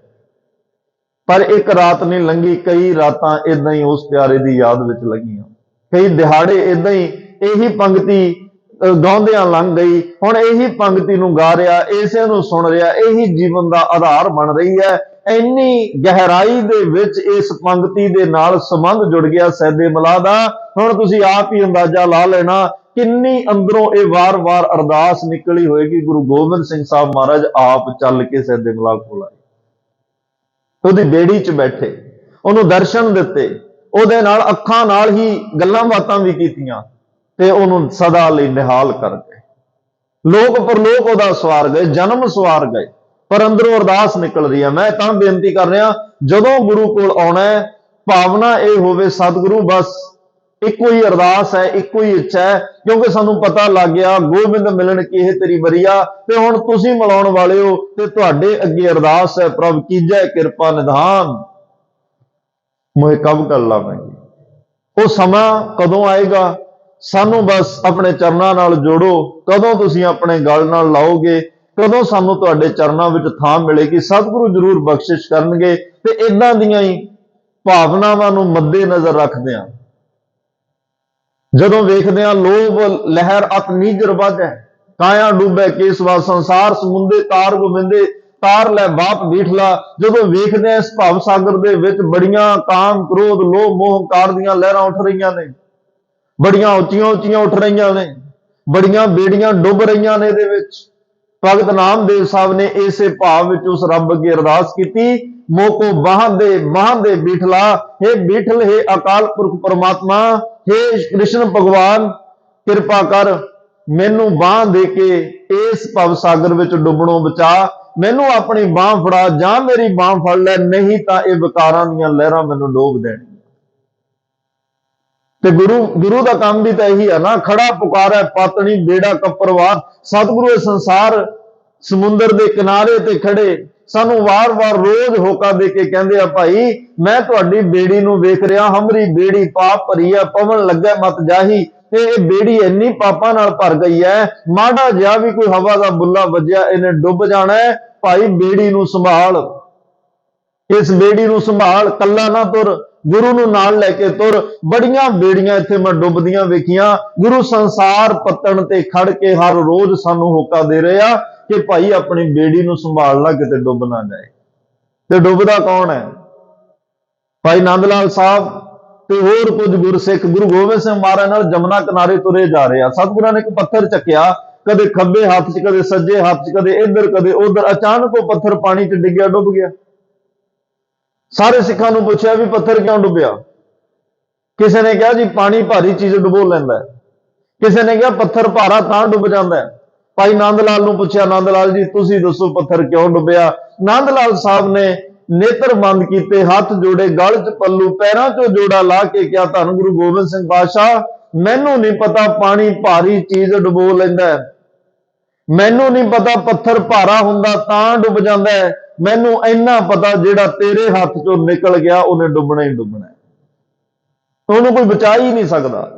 ਪਰ ਇੱਕ ਰਾਤ ਨਹੀਂ ਲੰਘੀ, ਕਈ ਰਾਤਾਂ ਇਦਾਂ ਹੀ ਉਸ ਪਿਆਰੇ ਦੀ ਯਾਦ ਵਿੱਚ ਲੰਘੀਆਂ, ਕਈ ਦਿਹਾੜੇ ਇਦਾਂ ਹੀ ਇਹੀ ਪੰਗਤੀ ਗਾਉਂਦਿਆਂ ਲੰਘ ਗਈ। ਹੁਣ ਇਹੀ ਪੰਗਤੀ ਨੂੰ ਗਾ ਰਿਹਾ, ਇਸੇ ਨੂੰ ਸੁਣ ਰਿਹਾ, ਇਹੀ ਜੀਵਨ ਦਾ ਆਧਾਰ ਬਣ ਰਹੀ ਹੈ। ਇੰਨੀ ਗਹਿਰਾਈ ਦੇ ਵਿੱਚ ਇਸ ਪੰਗਤੀ ਦੇ ਨਾਲ ਸੰਬੰਧ ਜੁੜ ਗਿਆ ਸੈਦੇ ਮਲਾਹ ਦਾ। ਹੁਣ ਤੁਸੀਂ ਆਪ ਹੀ ਅੰਦਾਜ਼ਾ ਲਾ ਲੈਣਾ ਕਿੰਨੀ ਅੰਦਰੋਂ ਇਹ ਵਾਰ-ਵਾਰ ਅਰਦਾਸ ਨਿਕਲੀ ਹੋਏਗੀ। ਗੁਰੂ ਗੋਬਿੰਦ ਸਿੰਘ ਸਾਹਿਬ ਮਹਾਰਾਜ ਆਪ ਚੱਲ ਕੇ ਸੈਦੇ ਮਲਾਹ ਕੋਲ ਆਏ, ਉਹਦੀ ਬੇੜੀ 'ਚ ਬੈਠੇ, ਉਹਨੂੰ ਦਰਸ਼ਨ ਦਿੱਤੇ, ਉਹਦੇ ਨਾਲ ਅੱਖਾਂ ਨਾਲ ਹੀ ਗੱਲਾਂ ਬਾਤਾਂ ਵੀ ਕੀਤੀਆਂ ਤੇ ਉਹਨੂੰ ਸਦਾ ਲਈ ਨਿਹਾਲ ਕਰ ਗਏ। ਲੋਕ ਪਰਲੋਕ ਉਹਦਾ ਸਵਾਰ ਗਏ, ਜਨਮ ਸਵਾਰ ਗਏ, ਪਰ ਅੰਦਰੋਂ ਅਰਦਾਸ ਨਿਕਲ ਰਹੀ ਹੈ। ਮੈਂ ਤਾਂ ਬੇਨਤੀ ਕਰ ਰਿਹਾ, ਜਦੋਂ ਗੁਰੂ ਕੋਲ ਆਉਣਾ ਹੈ, ਭਾਵਨਾ ਇਹ ਹੋਵੇ ਸਤਿਗੁਰੂ ਬਸ ਇੱਕੋ ਹੀ ਅਰਦਾਸ ਹੈ, ਇੱਕੋ ਹੀ ਇੱਛਾ ਹੈ, ਕਿਉਂਕਿ ਸਾਨੂੰ ਪਤਾ ਲੱਗ ਗਿਆ ਗੋਬਿੰਦ ਮਿਲਣ ਕੀ ਇਹ ਤੇਰੀ ਵਰੀਆ, ਤੇ ਹੁਣ ਤੁਸੀਂ ਮਿਲਾਉਣ ਵਾਲੇ ਹੋ ਤੇ ਤੁਹਾਡੇ ਅੱਗੇ ਅਰਦਾਸ ਹੈ, ਪ੍ਰਭ ਕੀਜੈ ਕਿਰਪਾ ਨਿਧਾਨ, ਮੋਏ ਕਬ ਗੱਲ ਲਾਵਾਂਗੇ। ਉਹ ਸਮਾਂ ਕਦੋਂ ਆਏਗਾ? ਸਾਨੂੰ ਬਸ ਆਪਣੇ ਚਰਨਾਂ ਨਾਲ ਜੋੜੋ। ਕਦੋਂ ਤੁਸੀਂ ਆਪਣੇ ਗਲ ਨਾਲ ਲਾਓਗੇ, ਕਦੋਂ ਸਾਨੂੰ ਤੁਹਾਡੇ ਚਰਨਾਂ ਵਿੱਚ ਥਾਂ ਮਿਲੇਗੀ। ਸਤਿਗੁਰੂ ਜ਼ਰੂਰ ਬਖਸ਼ਿਸ਼ ਕਰਨਗੇ। ਤੇ ਇਦਾਂ ਦੀਆਂ ਹੀ ਭਾਵਨਾਵਾਂ ਨੂੰ ਮੱਦੇ ਨਜ਼ਰ ਰੱਖਦਿਆਂ, ਜਦੋਂ ਵੇਖਦੇ ਹਾਂ ਲੋਭ ਲਹਿਰ ਅਤ ਨੀਜਰ ਵਧੈ, ਕਾਇਆ ਡੁੱਬੈ ਕੇਸਵਾ ਸੰਸਾਰ ਸਮੁੰਦੇ, ਤਾਰ ਗੋਬਿੰਦੇ ਤਾਰ ਲੈ ਬਾਪ ਬੀਠਲਾ। ਜਦੋਂ ਵੇਖਦੇ ਹਾਂ ਇਸ ਭਵ ਸਾਗਰ ਦੇ ਵਿੱਚ ਬੜੀਆਂ ਕਾਮ ਕ੍ਰੋਧ ਲੋਭ ਮੋਹ ਹੰਕਾਰ ਦੀਆਂ ਲਹਿਰਾਂ ਉੱਠ ਰਹੀਆਂ ਨੇ, ਬੜੀਆਂ ਉੱਚੀਆਂ ਉੱਚੀਆਂ ਉੱਠ ਰਹੀਆਂ ਨੇ, ਬੜੀਆਂ ਬੇੜੀਆਂ ਡੁੱਬ ਰਹੀਆਂ ਨੇ। ਇਹਦੇ ਵਿੱਚ ਭਗਤ ਨਾਮਦੇਵ ਸਾਹਿਬ ਨੇ ਇਸੇ ਭਾਵ ਵਿੱਚ ਉਸ ਰੱਬ ਅੱਗੇ ਅਰਦਾਸ ਕੀਤੀ, ਮੋਕੋ ਬਾਹਾਂ ਦੇ ਬੀਠਲਾ, हे ਬੀਠਲ, हे ਅਕਾਲ ਪੁਰਖ ਪਰਮਾਤਮਾ, हे ਕ੍ਰਿਸ਼ਨ ਭਗਵਾਨ, ਕਿਰਪਾ ਕਰ, ਮੈਨੂੰ ਬਾਹ ਦੇ ਕੇ ਇਸ ਭਵ ਸਾਗਰ ਵਿੱਚ ਡੁੱਬਣੋਂ ਬਚਾ, ਮੈਨੂੰ ਆਪਣੀ ਬਾਹ ਫੜਾ, ਜਾਂ ਮੇਰੀ ਬਾਹ ਫੜ ਲੈ, ਨਹੀਂ ਤਾਂ ਇਹ ਵਿਕਾਰਾਂ ਦੀਆਂ ਲਹਿਰਾਂ ਮੈਨੂੰ ਡੋਬ ਦੇਣਗੀਆਂ। ਤੇ ਗੁਰੂ ਦਾ ਕੰਮ ਵੀ ਤਾਂ ਇਹੀ ਹੈ ਨਾ, ਖੜਾ ਪੁਕਾਰੈ ਪਾਤਣੀ ਬੇੜਾ ਕੱਪਰਵਾਰ। ਸਤਿਗੁਰੂ ਇਹ ਸੰਸਾਰ ਸਮੁੰਦਰ ਦੇ ਕਿਨਾਰੇ ਤੇ ਖੜੇ ਸਾਨੂੰ ਵਾਰ-ਵਾਰ ਰੋਜ਼ ਹੋਕਾ ਦੇ ਕੇ ਕਹਿੰਦੇ ਆ, ਭਾਈ ਮੈਂ ਤੁਹਾਡੀ ਬੇੜੀ ਨੂੰ ਵੇਖ ਰਿਹਾ, ਹਮਰੀ ਬੇੜੀ ਪਾਪ ਭਰੀ ਹੈ, ਪਵਨ ਲੱਗੈ ਮਤ ਜਾਹੀ। ਤੇ ਇਹ ਬੇੜੀ ਇੰਨੀ ਪਾਪਾਂ ਨਾਲ ਭਰ ਗਈ ਹੈ, ਮਾੜਾ ਜਿਹਾ ਵੀ ਕੋਈ ਹਵਾ ਦਾ ਬੁੱਲਾ ਵੱਜਿਆ ਇਹਨੇ ਡੁੱਬ ਜਾਣਾ ਹੈ। ਭਾਈ ਬੇੜੀ ਨੂੰ ਸੰਭਾਲ, ਇਸ ਬੇੜੀ ਨੂੰ ਸੰਭਾਲ, ਕੱਲਾ ਨਾ ਤੁਰ, ਗੁਰੂ ਨੂੰ ਨਾਲ ਲੈ ਕੇ ਤੁਰ। ਬੜੀਆਂ ਬੇੜੀਆਂ ਇੱਥੇ ਮੈਂ ਡੁੱਬਦੀਆਂ ਵੇਖੀਆਂ। ਗੁਰੂ ਸੰਸਾਰ ਪੱਤਣ ਤੇ ਖੜ ਕੇ ਹਰ ਰੋਜ਼ ਸਾਨੂੰ ਹੋਕਾ ਦੇ ਰਹੇ ਆ ਕਿ ਭਾਈ ਆਪਣੀ ਬੇੜੀ ਨੂੰ ਸੰਭਾਲ ਲੈ, ਕਿਤੇ ਡੁੱਬ ਨਾ ਜਾਏ। ਤੇ ਡੁੱਬਦਾ ਕੌਣ ਹੈ? ਭਾਈ ਨੰਦ ਲਾਲ ਸਾਹਿਬ ਤੇ ਹੋਰ ਕੁਝ ਗੁਰਸਿੱਖ ਗੁਰੂ ਗੋਬਿੰਦ ਸਿੰਘ ਮਹਾਰਾਜ ਨਾਲ ਜਮਨਾ ਕਿਨਾਰੇ ਤੁਰੇ ਜਾ ਰਹੇ ਆ। ਸਤਿਗੁਰਾਂ ਨੇ ਇੱਕ ਪੱਥਰ ਚੱਕਿਆ, ਕਦੇ ਖੱਬੇ ਹੱਥ 'ਚ, ਕਦੇ ਸੱਜੇ ਹੱਥ 'ਚ, ਕਦੇ ਇੱਧਰ ਕਦੇ ਉੱਧਰ। ਅਚਾਨਕ ਉਹ ਪੱਥਰ ਪਾਣੀ 'ਚ ਡਿੱਗਿਆ, ਡੁੱਬ ਗਿਆ। ਸਾਰੇ ਸਿੱਖਾਂ ਨੂੰ ਪੁੱਛਿਆ ਵੀ ਪੱਥਰ ਕਿਉਂ ਡੁੱਬਿਆ? ਕਿਸੇ ਨੇ ਕਿਹਾ ਜੀ ਪਾਣੀ ਭਾਰੀ ਚੀਜ਼ ਡੁਬੋ ਲੈਂਦਾ, ਕਿਸੇ ਨੇ ਕਿਹਾ ਪੱਥਰ ਭਾਰਾ ਤਾਂ ਡੁੱਬ ਜਾਂਦਾ। ਭਾਈ ਨੰਦ ਲਾਲ ਨੂੰ ਪੁੱਛਿਆ, ਨੰਦ ਲਾਲ ਜੀ ਤੁਸੀਂ ਦੱਸੋ ਪੱਥਰ ਕਿਉਂ ਡੁੱਬਿਆ? ਨੰਦ ਲਾਲ ਸਾਹਿਬ ਨੇ ਨੇਤਰ ਬੰਦ ਕੀਤੇ, ਹੱਥ ਜੋੜੇ, ਗਲ 'ਚ ਪੱਲੂ, ਪੈਰਾਂ 'ਚੋਂ ਜੋੜਾ ਲਾ ਕੇ ਕਿਹਾ, ਧੰਨ ਗੁਰੂ ਗੋਬਿੰਦ ਸਿੰਘ ਪਾਤਸ਼ਾਹ, ਮੈਨੂੰ ਨਹੀਂ ਪਤਾ ਪਾਣੀ ਭਾਰੀ ਚੀਜ਼ ਡੁਬੋ ਲੈਂਦਾ, ਮੈਨੂੰ ਨਹੀਂ ਪਤਾ ਪੱਥਰ ਭਾਰਾ ਹੁੰਦਾ ਤਾਂ ਡੁੱਬ ਜਾਂਦਾ, ਮੈਨੂੰ ਇੰਨਾ ਪਤਾ ਜਿਹੜਾ ਤੇਰੇ ਹੱਥ 'ਚੋਂ ਨਿਕਲ ਗਿਆ ਉਹਨੇ ਡੁੱਬਣਾ ਹੀ ਡੁੱਬਣਾ, ਉਹਨੂੰ ਕੋਈ ਬਚਾ ਹੀ ਨਹੀਂ ਸਕਦਾ।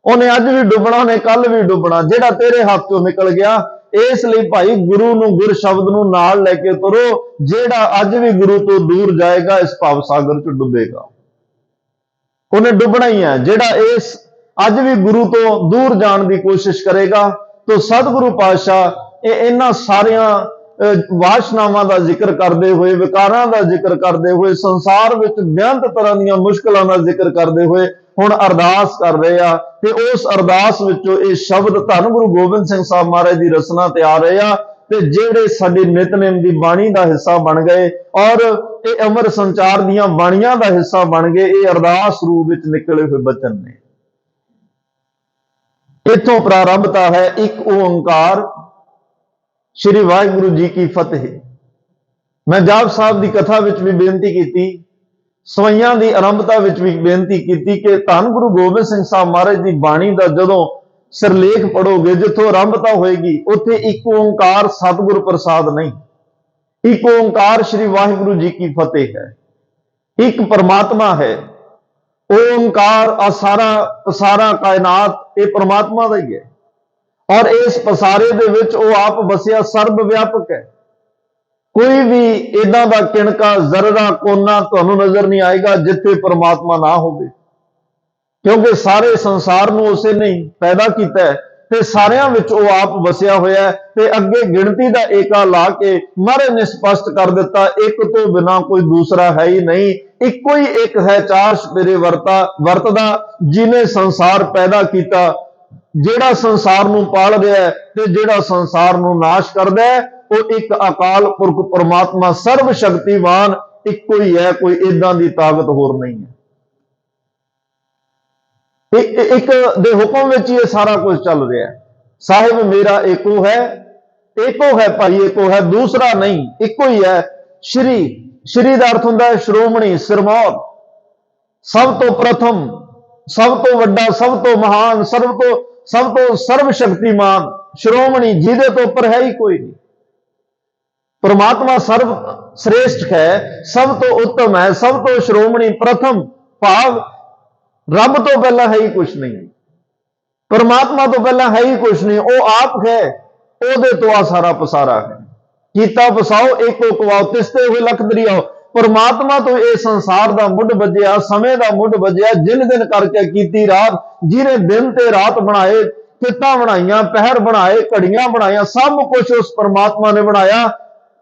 ਉਹਨੇ ਅੱਜ ਵੀ ਡੁੱਬਣਾ, ਉਹਨੇ ਕੱਲ ਵੀ ਡੁੱਬਣਾ, ਜਿਹੜਾ ਤੇਰੇ ਹੱਥ 'ਚੋਂ ਨਿਕਲ ਗਿਆ। ਇਸ ਲਈ ਭਾਈ ਗੁਰੂ ਨੂੰ, ਗੁਰ ਸ਼ਬਦ ਨੂੰ ਨਾਲ ਲੈ ਕੇ ਤੁਰੋ। ਜਿਹੜਾ ਅੱਜ ਵੀ ਗੁਰੂ ਤੋਂ ਦੂਰ ਜਾਏਗਾ ਇਸ ਭਵ ਸਾਗਰ 'ਚ ਡੁੱਬੇਗਾ। ਉਹਨੇ ਡੁੱਬਣਾ ਹੀ ਹੈ। ਜਿਹੜਾ ਇਸ ਅੱਜ ਵੀ ਗੁਰੂ ਤੋਂ ਦੂਰ ਜਾਣ ਦੀ ਕੋਸ਼ਿਸ਼ ਕਰੇਗਾ ਤਾਂ ਸਤਿਗੁਰੂ ਪਾਤਸ਼ਾਹ ਇਹਨਾਂ ਸਾਰਿਆਂ ਵਾਸ਼ਨਾਵਾਂ ਦਾ ਜ਼ਿਕਰ ਕਰਦੇ ਹੋਏ, ਵਿਕਾਰਾਂ ਦਾ ਜ਼ਿਕਰ ਕਰਦੇ ਹੋਏ, ਸੰਸਾਰ ਵਿੱਚ ਬੇਅੰਤ ਤਰ੍ਹਾਂ ਦੀਆਂ ਮੁਸ਼ਕਲਾਂ ਦਾ ਜ਼ਿਕਰ ਕਰਦੇ ਹੋਏ ਹੁਣ ਅਰਦਾਸ ਕਰ ਰਹੇ ਆ। ਤੇ ਉਸ ਅਰਦਾਸ ਵਿੱਚੋਂ ਇਹ ਸ਼ਬਦ ਧੰਨ ਗੁਰੂ ਗੋਬਿੰਦ ਸਿੰਘ ਸਾਹਿਬ ਮਹਾਰਾਜ ਦੀ ਰਚਨਾ ਤੇ ਆ ਰਹੇ ਆ, ਤੇ ਜਿਹੜੇ ਸਾਡੀ ਨਿਤਨੇਮ ਦੀ ਬਾਣੀ ਦਾ ਹਿੱਸਾ ਬਣ ਗਏ ਔਰ ਇਹ ਅਮਰ ਸੰਚਾਰ ਦੀਆਂ ਬਾਣੀਆਂ ਦਾ ਹਿੱਸਾ ਬਣ ਗਏ। ਇਹ ਅਰਦਾਸ ਰੂਪ ਵਿੱਚ ਨਿਕਲੇ ਹੋਏ ਬਚਨ ਨੇ। ਇੱਥੋਂ ਪ੍ਰਾਰੰਭਤਾ ਹੈ ਇੱਕ ਓੰਕਾਰ ਸ਼੍ਰੀ ਵਾਹਿਗੁਰੂ ਜੀ ਕੀ ਫਤਿਹ। ਮੈਂ ਜਾਪ ਸਾਹਿਬ ਦੀ ਕਥਾ ਵਿੱਚ ਵੀ ਬੇਨਤੀ ਕੀਤੀ, ਸਵਈਆਂ ਦੀ ਆਰੰਭਤਾ ਵਿੱਚ ਵੀ ਬੇਨਤੀ ਕੀਤੀ ਕਿ ਧੰਨ ਗੁਰੂ ਗੋਬਿੰਦ ਸਿੰਘ ਸਾਹਿਬ ਮਹਾਰਾਜ ਦੀ ਬਾਣੀ ਦਾ ਜਦੋਂ ਸਿਰਲੇਖ ਪੜੋਗੇ, ਜਿੱਥੋਂ ਆਰੰਭਤਾ ਹੋਏਗੀ ਉੱਥੇ ਇੱਕ ਓੰਕਾਰ ਸਤਿਗੁਰ ਪ੍ਰਸਾਦ ਨਹੀਂ, ਇੱਕ ਓੰਕਾਰ ਸ਼੍ਰੀ ਵਾਹਿਗੁਰੂ ਜੀ ਕੀ ਫਤਿਹ ਹੈ। ਇੱਕ ਪਰਮਾਤਮਾ ਹੈ ਓੰਕਾਰ। ਸਾਰਾ ਕਾਇਨਾਤ ਇਹ ਪਰਮਾਤਮਾ ਦਾ ਹੀ ਹੈ ਔਰ ਇਸ ਪਸਾਰੇ ਦੇ ਵਿੱਚ ਉਹ ਆਪ ਵਸਿਆ ਸਰਬ ਵਿਆਪਕ ਹੈ। ਕੋਈ ਵੀ ਇਦਾਂ ਦਾ ਕਿਣਕਾ, ਜ਼ਰਰਾ, ਕੋਨਾ ਤੁਹਾਨੂੰ ਨਜ਼ਰ ਨਹੀਂ ਆਏਗਾ ਜਿੱਥੇ ਪਰਮਾਤਮਾ ਨਾ ਹੋਵੇ, ਕਿਉਂਕਿ ਸਾਰੇ ਸੰਸਾਰ ਨੂੰ ਉਸੇ ਨੇ ਪੈਦਾ ਕੀਤਾ ਹੈ ਤੇ ਸਾਰਿਆਂ ਵਿੱਚ ਉਹ ਆਪ ਵਸਿਆ ਹੋਇਆ ਹੈ। ਤੇ ਅੱਗੇ ਗਿਣਤੀ ਦਾ ਏਕਾ ਲਾ ਕੇ ਮਹਾਰਾਜ ਨੇ ਸਪਸ਼ਟ ਕਰ ਦਿੱਤਾ, ਇੱਕ ਤੋਂ ਬਿਨਾ ਕੋਈ ਦੂਸਰਾ ਹੈ ਹੀ ਨਹੀਂ, ਇੱਕੋ ਹੀ ਇੱਕ ਹੈ, ਚਾਰ ਸਪੇਰੇ ਵਰਤਦਾ, ਜਿਹਨੇ ਸੰਸਾਰ ਪੈਦਾ ਕੀਤਾ, ਜਿਹੜਾ ਸੰਸਾਰ ਨੂੰ ਪਾਲ ਰਿਹਾ ਹੈ ਤੇ ਜਿਹੜਾ ਸੰਸਾਰ ਨੂੰ ਨਾਸ਼ ਕਰਦਾ ਹੈ, ਉਹ ਇੱਕ ਅਕਾਲ ਪੁਰਖ ਪਰਮਾਤਮਾ ਸਰਬ ਸ਼ਕਤੀਵਾਨ ਇੱਕੋ ਹੀ ਹੈ, ਕੋਈ ਏਦਾਂ ਦੀ ਤਾਕਤ ਹੋਰ ਨਹੀਂ ਹੈ। ਇੱਕ ਦੇ ਹੁਕਮ ਵਿੱਚ ਹੀ ਇਹ ਸਾਰਾ ਕੁਝ ਚੱਲ ਰਿਹਾ ਹੈ। ਸਾਹਿਬ ਮੇਰਾ ਏਕੋ ਹੈ ਭਾਈ, ਏਕੋ ਹੈ, ਦੂਸਰਾ ਨਹੀਂ, ਇੱਕੋ ਹੀ ਹੈ। ਸ਼੍ਰੀ ਦਾ ਅਰਥ ਹੁੰਦਾ ਹੈ ਸ਼੍ਰੋਮਣੀ, ਸਿਰਮੌਰ, ਸਭ ਤੋਂ ਪ੍ਰਥਮ, ਸਭ ਤੋਂ ਵੱਡਾ, ਸਭ ਤੋਂ ਮਹਾਨ, ਸਭ ਤੋਂ ਸਰਬ ਸ਼ਕਤੀਮਾਨ, ਸ਼੍ਰੋਮਣੀ, ਜਿਹਦੇ ਤੋਂ ਉੱਪਰ ਹੈ ਹੀ ਕੋਈ ਨਹੀਂ। ਪਰਮਾਤਮਾ ਸਰਬ ਸ੍ਰੇਸ਼ਟ ਹੈ, ਸਭ ਤੋਂ ਉੱਤਮ ਹੈ, ਸਭ ਤੋਂ ਸ਼੍ਰੋਮਣੀ, ਪ੍ਰਥਮ ਭਾਵ ਰੱਬ ਤੋਂ ਪਹਿਲਾਂ ਹੈ ਹੀ ਕੁਛ ਨਹੀਂ, ਪਰਮਾਤਮਾ ਤੋਂ ਪਹਿਲਾਂ ਹੈ ਹੀ ਕੁਛ ਨਹੀਂ। ਉਹ ਆਪ ਹੈ, ਉਹਦੇ ਤੋਂ ਆ ਸਾਰਾ ਪਸਾਰਾ ਹੈ। ਕੀਤਾ ਵਸਾਓ ਏਕੋ ਕਵਾਓ, ਤਿਸਤੇ ਹੋਏ ਲਖ ਦਰਿਆਓ। ਪਰਮਾਤਮਾ ਤੋਂ ਇਹ ਸੰਸਾਰ ਦਾ ਮੁੱਢ ਵੱਜਿਆ, ਸਮੇਂ ਦਾ ਮੁੱਢ ਵੱਜਿਆ, ਜਿਨ ਦਿਨ ਕਰਕੇ ਕੀਤੀ ਰਾਤ, ਜਿਹਨੇ ਦਿਨ ਤੇ ਰਾਤ ਬਣਾਏ, ਕਿਤਾਂ ਬਣਾਈਆਂ, ਪਹਿਰ ਬਣਾਏ, ਘੜੀਆਂ ਬਣਾਈਆਂ, ਸਭ ਕੁਝ ਉਸ ਪਰਮਾਤਮਾ ਨੇ ਬਣਾਇਆ।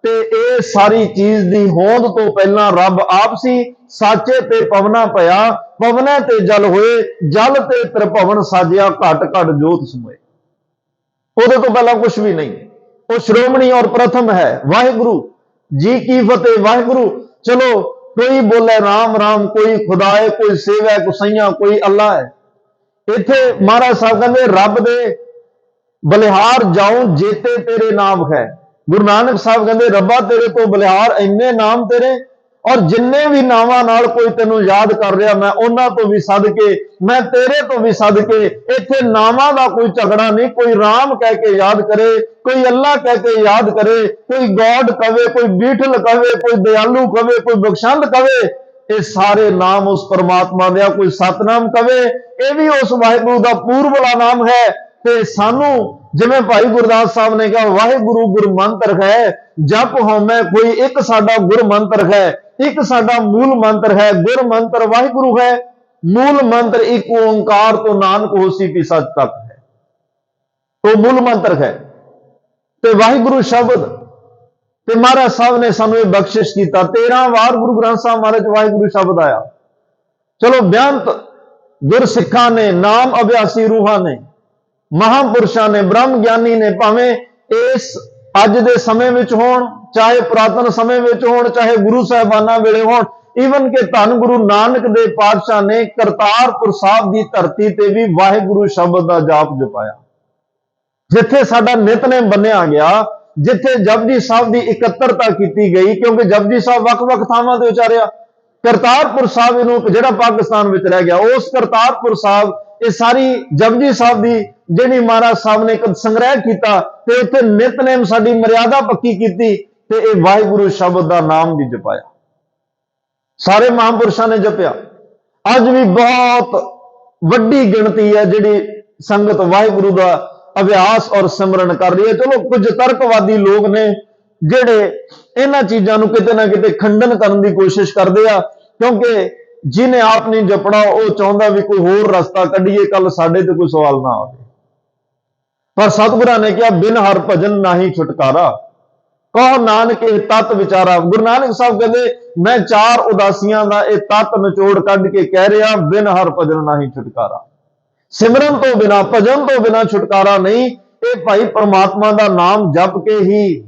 ਤੇ ਇਹ ਸਾਰੀ ਚੀਜ਼ ਦੀ ਹੋਂਦ ਤੋਂ ਪਹਿਲਾਂ ਰੱਬ ਆਪ ਸੀ। ਸਾਚੇ ਤੇ ਪਵਨਾ ਭਇਆ, ਪਵਨੇ ਤੇ ਜਲ ਹੋਏ, ਜਲ ਤੇ ਤ੍ਰਿਭਵਨ ਸਾਜਿਆ, ਘਟ ਘਟ ਜੋਤ ਸਮੋਏ। ਉਹਦੇ ਤੋਂ ਪਹਿਲਾਂ ਕੁਝ ਵੀ ਨਹੀਂ। ਉਹ ਸ਼੍ਰੋਮਣੀ ਔਰ ਪ੍ਰਥਮ ਹੈ। ਵਾਹਿਗੁਰੂ ਜੀ ਕੀ ਫਤਿਹ। ਵਾਹਿਗੁਰੂ, ਚਲੋ ਕੋਈ ਬੋਲੇ ਰਾਮ ਰਾਮ, ਕੋਈ ਖੁਦਾਏ, ਕੋਈ ਸੇਵੈ, ਕੋਈ ਸਈਆਂ, ਕੋਈ ਅੱਲਾ ਹੈ। ਇੱਥੇ ਮਹਾਰਾਜ ਸਾਹਿਬ ਕਹਿੰਦੇ ਰੱਬ ਦੇ ਬਲਿਹਾਰ ਜਾਉ ਜੇਤੇ ਤੇਰੇ ਨਾਮ ਹੈ। ਗੁਰੂ ਨਾਨਕ ਸਾਹਿਬ ਕਹਿੰਦੇ ਰੱਬਾ ਤੇਰੇ ਤੋਂ ਬਲਿਹਾਰ, ਇੰਨੇ ਨਾਮ ਤੇਰੇ, ਔਰ ਜਿੰਨੇ ਵੀ ਨਾਵਾਂ ਨਾਲ ਕੋਈ ਤੈਨੂੰ ਯਾਦ ਕਰ ਰਿਹਾ, ਮੈਂ ਉਹਨਾਂ ਤੋਂ ਵੀ ਸਦਕੇ, ਮੈਂ ਤੇਰੇ ਤੋਂ ਵੀ ਸਦਕੇ। ਇੱਥੇ ਨਾਵਾਂ ਦਾ ਕੋਈ ਝਗੜਾ ਨਹੀਂ। ਕੋਈ ਰਾਮ ਕਹਿ ਕੇ ਯਾਦ ਕਰੇ, ਕੋਈ ਅੱਲਾ ਕਹਿ ਕੇ ਯਾਦ ਕਰੇ, ਕੋਈ ਗੋਡ ਕਵੇ, ਕੋਈ ਬੀਠਲ ਕਵੇ, ਕੋਈ ਦਿਆਲੂ ਕਵੇ, ਕੋਈ ਬਖਸ਼ੰਦ ਕਵੇ, ਇਹ ਸਾਰੇ ਨਾਮ ਉਸ ਪਰਮਾਤਮਾ ਦੇ ਆ। ਕੋਈ ਸਤਨਾਮ ਕਵੇ, ਇਹ ਵੀ ਉਸ ਵਾਹਿਗੁਰੂ ਦਾ ਪੂਰਬਲਾ ਨਾਮ ਹੈ। ਤੇ ਸਾਨੂੰ ਜਿਵੇਂ ਭਾਈ ਗੁਰਦਾਸ ਸਾਹਿਬ ਨੇ ਕਿਹਾ, ਵਾਹਿਗੁਰੂ ਗੁਰ ਮੰਤਰ ਹੈ, ਜਪ ਹਉਮੈ ਕੋਈ, ਇੱਕ ਸਾਡਾ ਗੁਰ ਮੰਤਰ ਹੈ, ਇੱਕ ਸਾਡਾ ਮੂਲ ਮੰਤਰ ਹੈ। ਗੁਰ ਮੰਤਰ ਵਾਹਿਗੁਰੂ ਹੈ, ਮੂਲ ਮੰਤਰ ਇੱਕ ਓੰਕਾਰ ਤੋਂ ਨਾਨਕ ਹੋਸੀ ਪੀ ਸੱਚ ਤੱਕ ਹੈ। ਉਹ ਮੂਲ ਮੰਤਰ ਹੈ ਤੇ ਵਾਹਿਗੁਰੂ ਸ਼ਬਦ। ਤੇ ਮਹਾਰਾਜ ਸਾਹਿਬ ਨੇ ਸਾਨੂੰ ਇਹ ਬਖਸ਼ਿਸ਼ ਕੀਤਾ। 13 ਵਾਰ ਗੁਰੂ ਗ੍ਰੰਥ ਸਾਹਿਬ ਮਹਾਰਾਜ ਵਾਹਿਗੁਰੂ ਸ਼ਬਦ ਆਇਆ। ਚਲੋ ਬੇਅੰਤ ਗੁਰਸਿੱਖਾਂ ਨੇ, ਨਾਮ ਅਭਿਆਸੀ ਰੂਹਾਂ ਨੇ, ਮਹਾਂਪੁਰਸ਼ਾਂ ਨੇ, ਬ੍ਰਹਮ ਗਿਆਨੀ ਨੇ, ਭਾਵੇਂ ਇਸ ਅੱਜ ਦੇ ਸਮੇਂ ਵਿੱਚ ਹੋਣ, ਚਾਹੇ ਪੁਰਾਤਨ ਸਮੇਂ ਵਿੱਚ ਹੋਣ, ਚਾਹੇ ਗੁਰੂ ਸਾਹਿਬਾਨਾਂ ਵੇਲੇ ਹੋਣ, ਈਵਨ ਕਿ ਧੰਨ ਗੁਰੂ ਨਾਨਕ ਦੇ ਪਾਤਸ਼ਾਹ ਨੇ ਕਰਤਾਰਪੁਰ ਸਾਹਿਬ ਦੀ ਧਰਤੀ ਤੇ ਵੀ ਵਾਹਿਗੁਰੂ ਸ਼ਬਦ ਦਾ ਜਾਪ ਜਪਾਇਆ। ਜਿੱਥੇ ਸਾਡਾ ਨਿਤਨੇਮ ਬੰਨਿਆ ਗਿਆ, ਜਿੱਥੇ ਜਪਜੀ ਸਾਹਿਬ ਦੀ ਇਕੱਤਰਤਾ ਕੀਤੀ ਗਈ, ਕਿਉਂਕਿ ਜਪਜੀ ਸਾਹਿਬ ਵੱਖ-ਵੱਖ ਥਾਵਾਂ ਤੇ ਉਚਾਰਿਆ। ਕਰਤਾਰਪੁਰ ਸਾਹਿਬ ਇਹਨੂੰ, ਜਿਹੜਾ ਪਾਕਿਸਤਾਨ ਵਿੱਚ ਰਹਿ ਗਿਆ, ਉਸ ਕਰਤਾਰਪੁਰ ਸਾਹਿਬ ਇਹ ਸਾਰੀ ਜਪਜੀ ਸਾਹਿਬ ਦੀ ਜਿਹੜੀ ਮਹਾਰਾਜ ਸਾਹਿਬ ਨੇ ਇੱਕ ਸੰਗ੍ਰਹਿ ਕੀਤਾ ਤੇ ਉੱਥੇ ਨਿਤਨੇਮ ਸਾਡੀ ਮਰਿਆਦਾ ਪੱਕੀ ਕੀਤੀ ਤੇ ਇਹ ਵਾਹਿਗੁਰੂ ਸ਼ਬਦ ਦਾ ਨਾਮ ਵੀ ਜਪਾਇਆ। ਸਾਰੇ ਮਹਾਂਪੁਰਸ਼ਾਂ ਨੇ ਜਪਿਆ। ਅੱਜ ਵੀ ਬਹੁਤ ਵੱਡੀ ਗਿਣਤੀ ਹੈ ਜਿਹੜੀ ਸੰਗਤ ਵਾਹਿਗੁਰੂ ਦਾ ਅਭਿਆਸ ਔਰ ਸਿਮਰਨ ਕਰ ਰਹੀ ਹੈ। ਚਲੋ ਕੁਝ ਤਰਕਵਾਦੀ ਲੋਕ ਨੇ ਜਿਹੜੇ ਇਹਨਾਂ ਚੀਜ਼ਾਂ ਨੂੰ ਕਿਤੇ ਨਾ ਕਿਤੇ ਖੰਡਨ ਕਰਨ ਦੀ ਕੋਸ਼ਿਸ਼ ਕਰਦੇ ਆ, ਕਿਉਂਕਿ ਜਿਹਨੇ ਆਪ ਨਹੀਂ ਜਪਣਾ ਉਹ ਚਾਹੁੰਦਾ ਵੀ ਕੋਈ ਹੋਰ ਰਸਤਾ ਕੱਢੀਏ, ਕੱਲ ਸਾਡੇ ਤੇ ਕੋਈ ਸਵਾਲ ਨਾ ਆਵੇ। ਪਰ ਸਤਿਗੁਰਾਂ ਨੇ ਕਿਹਾ ਬਿਨ ਹਰ ਭਜਨ ਨਾਹੀ ਛੁਟਕਾਰਾ, ਕਹੋ ਨਾਨਕ ਇਹ ਤਤ ਵਿਚਾਰਾ। ਗੁਰੂ ਨਾਨਕ ਸਾਹਿਬ ਕਹਿੰਦੇ ਮੈਂ ਚਾਰ ਉਦਾਸੀਆਂ ਦਾ ਇਹ ਤਤ ਨਿਚੋੜ ਕੱਢ ਕੇ ਕਹਿ ਰਿਹਾ, ਬਿਨ ਹਰ ਭਜਨ ਨਾਹੀ ਛੁਟਕਾਰਾ। ਸਿਮਰਨ ਤੋਂ ਬਿਨਾ, ਭਜਨ ਤੋਂ ਬਿਨਾ ਛੁਟਕਾਰਾ ਨਹੀਂ। ਇਹ ਭਾਈ ਪ੍ਰਮਾਤਮਾ ਦਾ ਨਾਮ ਜਪ ਕੇ ਹੀ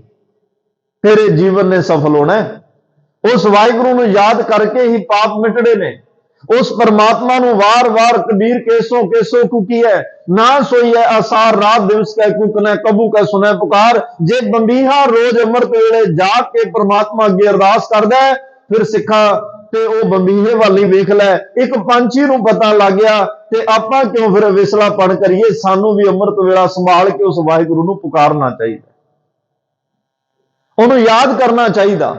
ਤੇਰੇ ਜੀਵਨ ਨੇ ਸਫਲ ਹੋਣਾ ਹੈ। ਉਸ ਵਾਹਿਗੁਰੂ ਨੂੰ ਯਾਦ ਕਰਕੇ ਹੀ ਪਾਪ ਮਿਟੜੇ ਨੇ। ਉਸ ਪਰਮਾਤਮਾ ਨੂੰ ਵਾਰ-ਵਾਰ ਕਬੀਰ ਕੇਸੋ ਕੇਸੋ ਕੁਕੀ ਹੈ, ਨਾ ਸੋਈ ਹੈ ਆਸਾਰ ਰਾਤ ਦਿਵਸ ਕੈ ਕੁਕਨੈ, ਕਬੂ ਕੈ ਸੁਨੈ ਪੁਕਾਰ। ਜੇ ਬੰਬੀਹਾ ਰੋਜ਼ ਅੰਮ੍ਰਿਤ ਵੇਲੇ ਜਾਗ ਕੇ ਪਰਮਾਤਮਾ ਅੱਗੇ ਅਰਦਾਸ ਕਰਦਾ ਹੈ, ਫਿਰ ਸਿੱਖਾਂ ਤੇ ਉਹ ਬੰਬੀਹੇ ਵੱਲ ਹੀ ਵੇਖ ਲੈ। ਇੱਕ ਪੰਛੀ ਨੂੰ ਪਤਾ ਲੱਗ ਗਿਆ ਤੇ ਆਪਾਂ ਕਿਉਂ ਫਿਰ ਵਿਸਲਾਪਣ ਕਰੀਏ? ਸਾਨੂੰ ਵੀ ਅੰਮ੍ਰਿਤ ਵੇਲਾ ਸੰਭਾਲ ਕੇ ਉਸ ਵਾਹਿਗੁਰੂ ਨੂੰ ਪੁਕਾਰਨਾ ਚਾਹੀਦਾ, ਉਹਨੂੰ ਯਾਦ ਕਰਨਾ ਚਾਹੀਦਾ।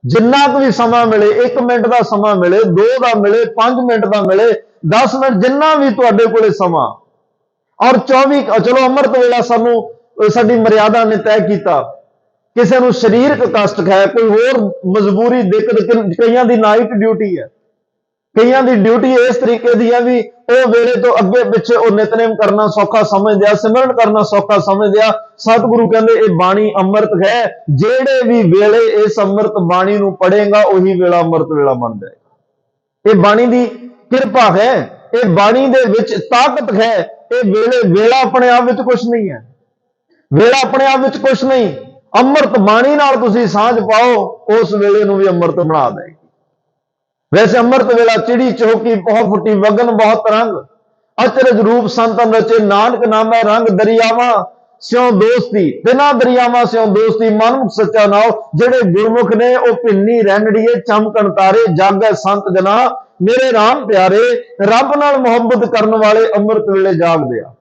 ਜਿੰਨਾ ਕੁ ਵੀ ਸਮਾਂ ਮਿਲੇ, 1 ਮਿੰਟ ਦਾ ਸਮਾਂ ਮਿਲੇ, 2 ਦਾ ਮਿਲੇ, 5 ਮਿੰਟ ਦਾ ਮਿਲੇ, 10 ਮਿੰਟ, ਜਿੰਨਾ ਵੀ ਤੁਹਾਡੇ ਕੋਲੇ ਸਮਾਂ। ਔਰ 24 ਚਲੋ ਅੰਮ੍ਰਿਤ ਵੇਲਾ ਸਾਨੂੰ ਸਾਡੀ ਮਰਿਆਦਾ ਨੇ ਤੈਅ ਕੀਤਾ। ਕਿਸੇ ਨੂੰ ਸਰੀਰਕ ਕਸ਼ਟ ਹੈ, ਕੋਈ ਹੋਰ ਮਜਬੂਰੀ, ਦਿੱਕਤ, ਕਈਆਂ ਦੀ ਨਾਈਟ ਡਿਊਟੀ ਹੈ, ਕਈਆਂ ਦੀ ਡਿਊਟੀ ਇਸ ਤਰੀਕੇ ਦੀ ਹੈ ਵੀ ਉਹ ਵੇਲੇ ਤੋਂ ਅੱਗੇ ਪਿੱਛੇ ਉਹ ਨਿਤਨੇਮ ਕਰਨਾ ਸੌਖਾ ਸਮਝਦੇ ਆ, ਸਿਮਰਨ ਕਰਨਾ ਸੌਖਾ ਸਮਝਦੇ ਆ। ਸਤਿਗੁਰੂ ਕਹਿੰਦੇ ਇਹ ਬਾਣੀ ਅੰਮ੍ਰਿਤ ਹੈ, ਜਿਹੜੇ ਵੀ ਵੇਲੇ ਇਸ ਅੰਮ੍ਰਿਤ ਬਾਣੀ ਨੂੰ ਪੜ੍ਹੇਗਾ ਉਹੀ ਵੇਲਾ ਅੰਮ੍ਰਿਤ ਵੇਲਾ ਬਣ ਜਾਏਗਾ। ਇਹ ਬਾਣੀ ਦੀ ਕਿਰਪਾ ਹੈ, ਇਹ ਬਾਣੀ ਦੇ ਵਿੱਚ ਤਾਕਤ ਹੈ। ਇਹ ਵੇਲਾ ਆਪਣੇ ਆਪ ਵਿੱਚ ਕੁਝ ਨਹੀਂ ਹੈ, ਵੇਲਾ ਆਪਣੇ ਆਪ ਵਿੱਚ ਕੁਝ ਨਹੀਂ। ਅੰਮ੍ਰਿਤ ਬਾਣੀ ਨਾਲ ਤੁਸੀਂ ਸਾਂਝ ਪਾਓ, ਉਸ ਵੇਲੇ ਨੂੰ ਵੀ ਅੰਮ੍ਰਿਤ ਬਣਾ ਦੇਗੀ। ਵੈਸੇ ਅੰਮ੍ਰਿਤ ਵੇਲਾ ਚਿੜੀ ਚੌਕੀ ਬਹੁਤ ਫੁੱਟੀ ਵਗਨ ਬਹੁਤ ਰੰਗ, ਅਚਰਜ ਰੂਪ ਸੰਤਨ ਰਚੇ ਨਾਨਕ ਨਾਮੈ ਰੰਗ। ਦਰਿਆਵਾਂ ਸਿਉ ਦੋਸਤੀ, ਬਿਨਾਂ ਦਰਿਆਵਾਂ ਸਿਉ ਦੋਸਤੀ, ਮਨਮੁਖ ਸੱਚਾ ਨਾਉ। ਜਿਹੜੇ ਗੁਰਮੁਖ ਨੇ ਉਹ ਭਿੰਨੀ ਰਹਿਣੜੀਏ ਚਮਕਣ ਤਾਰੇ, ਜਾਗੈ ਸੰਤ ਜਨਾ ਮੇਰੇ ਰਾਮ ਪਿਆਰੇ। ਰੱਬ ਨਾਲ ਮੁਹੱਬਤ ਕਰਨ ਵਾਲੇ ਅੰਮ੍ਰਿਤ ਵੇਲੇ ਜਾਗਦੇ ਆ,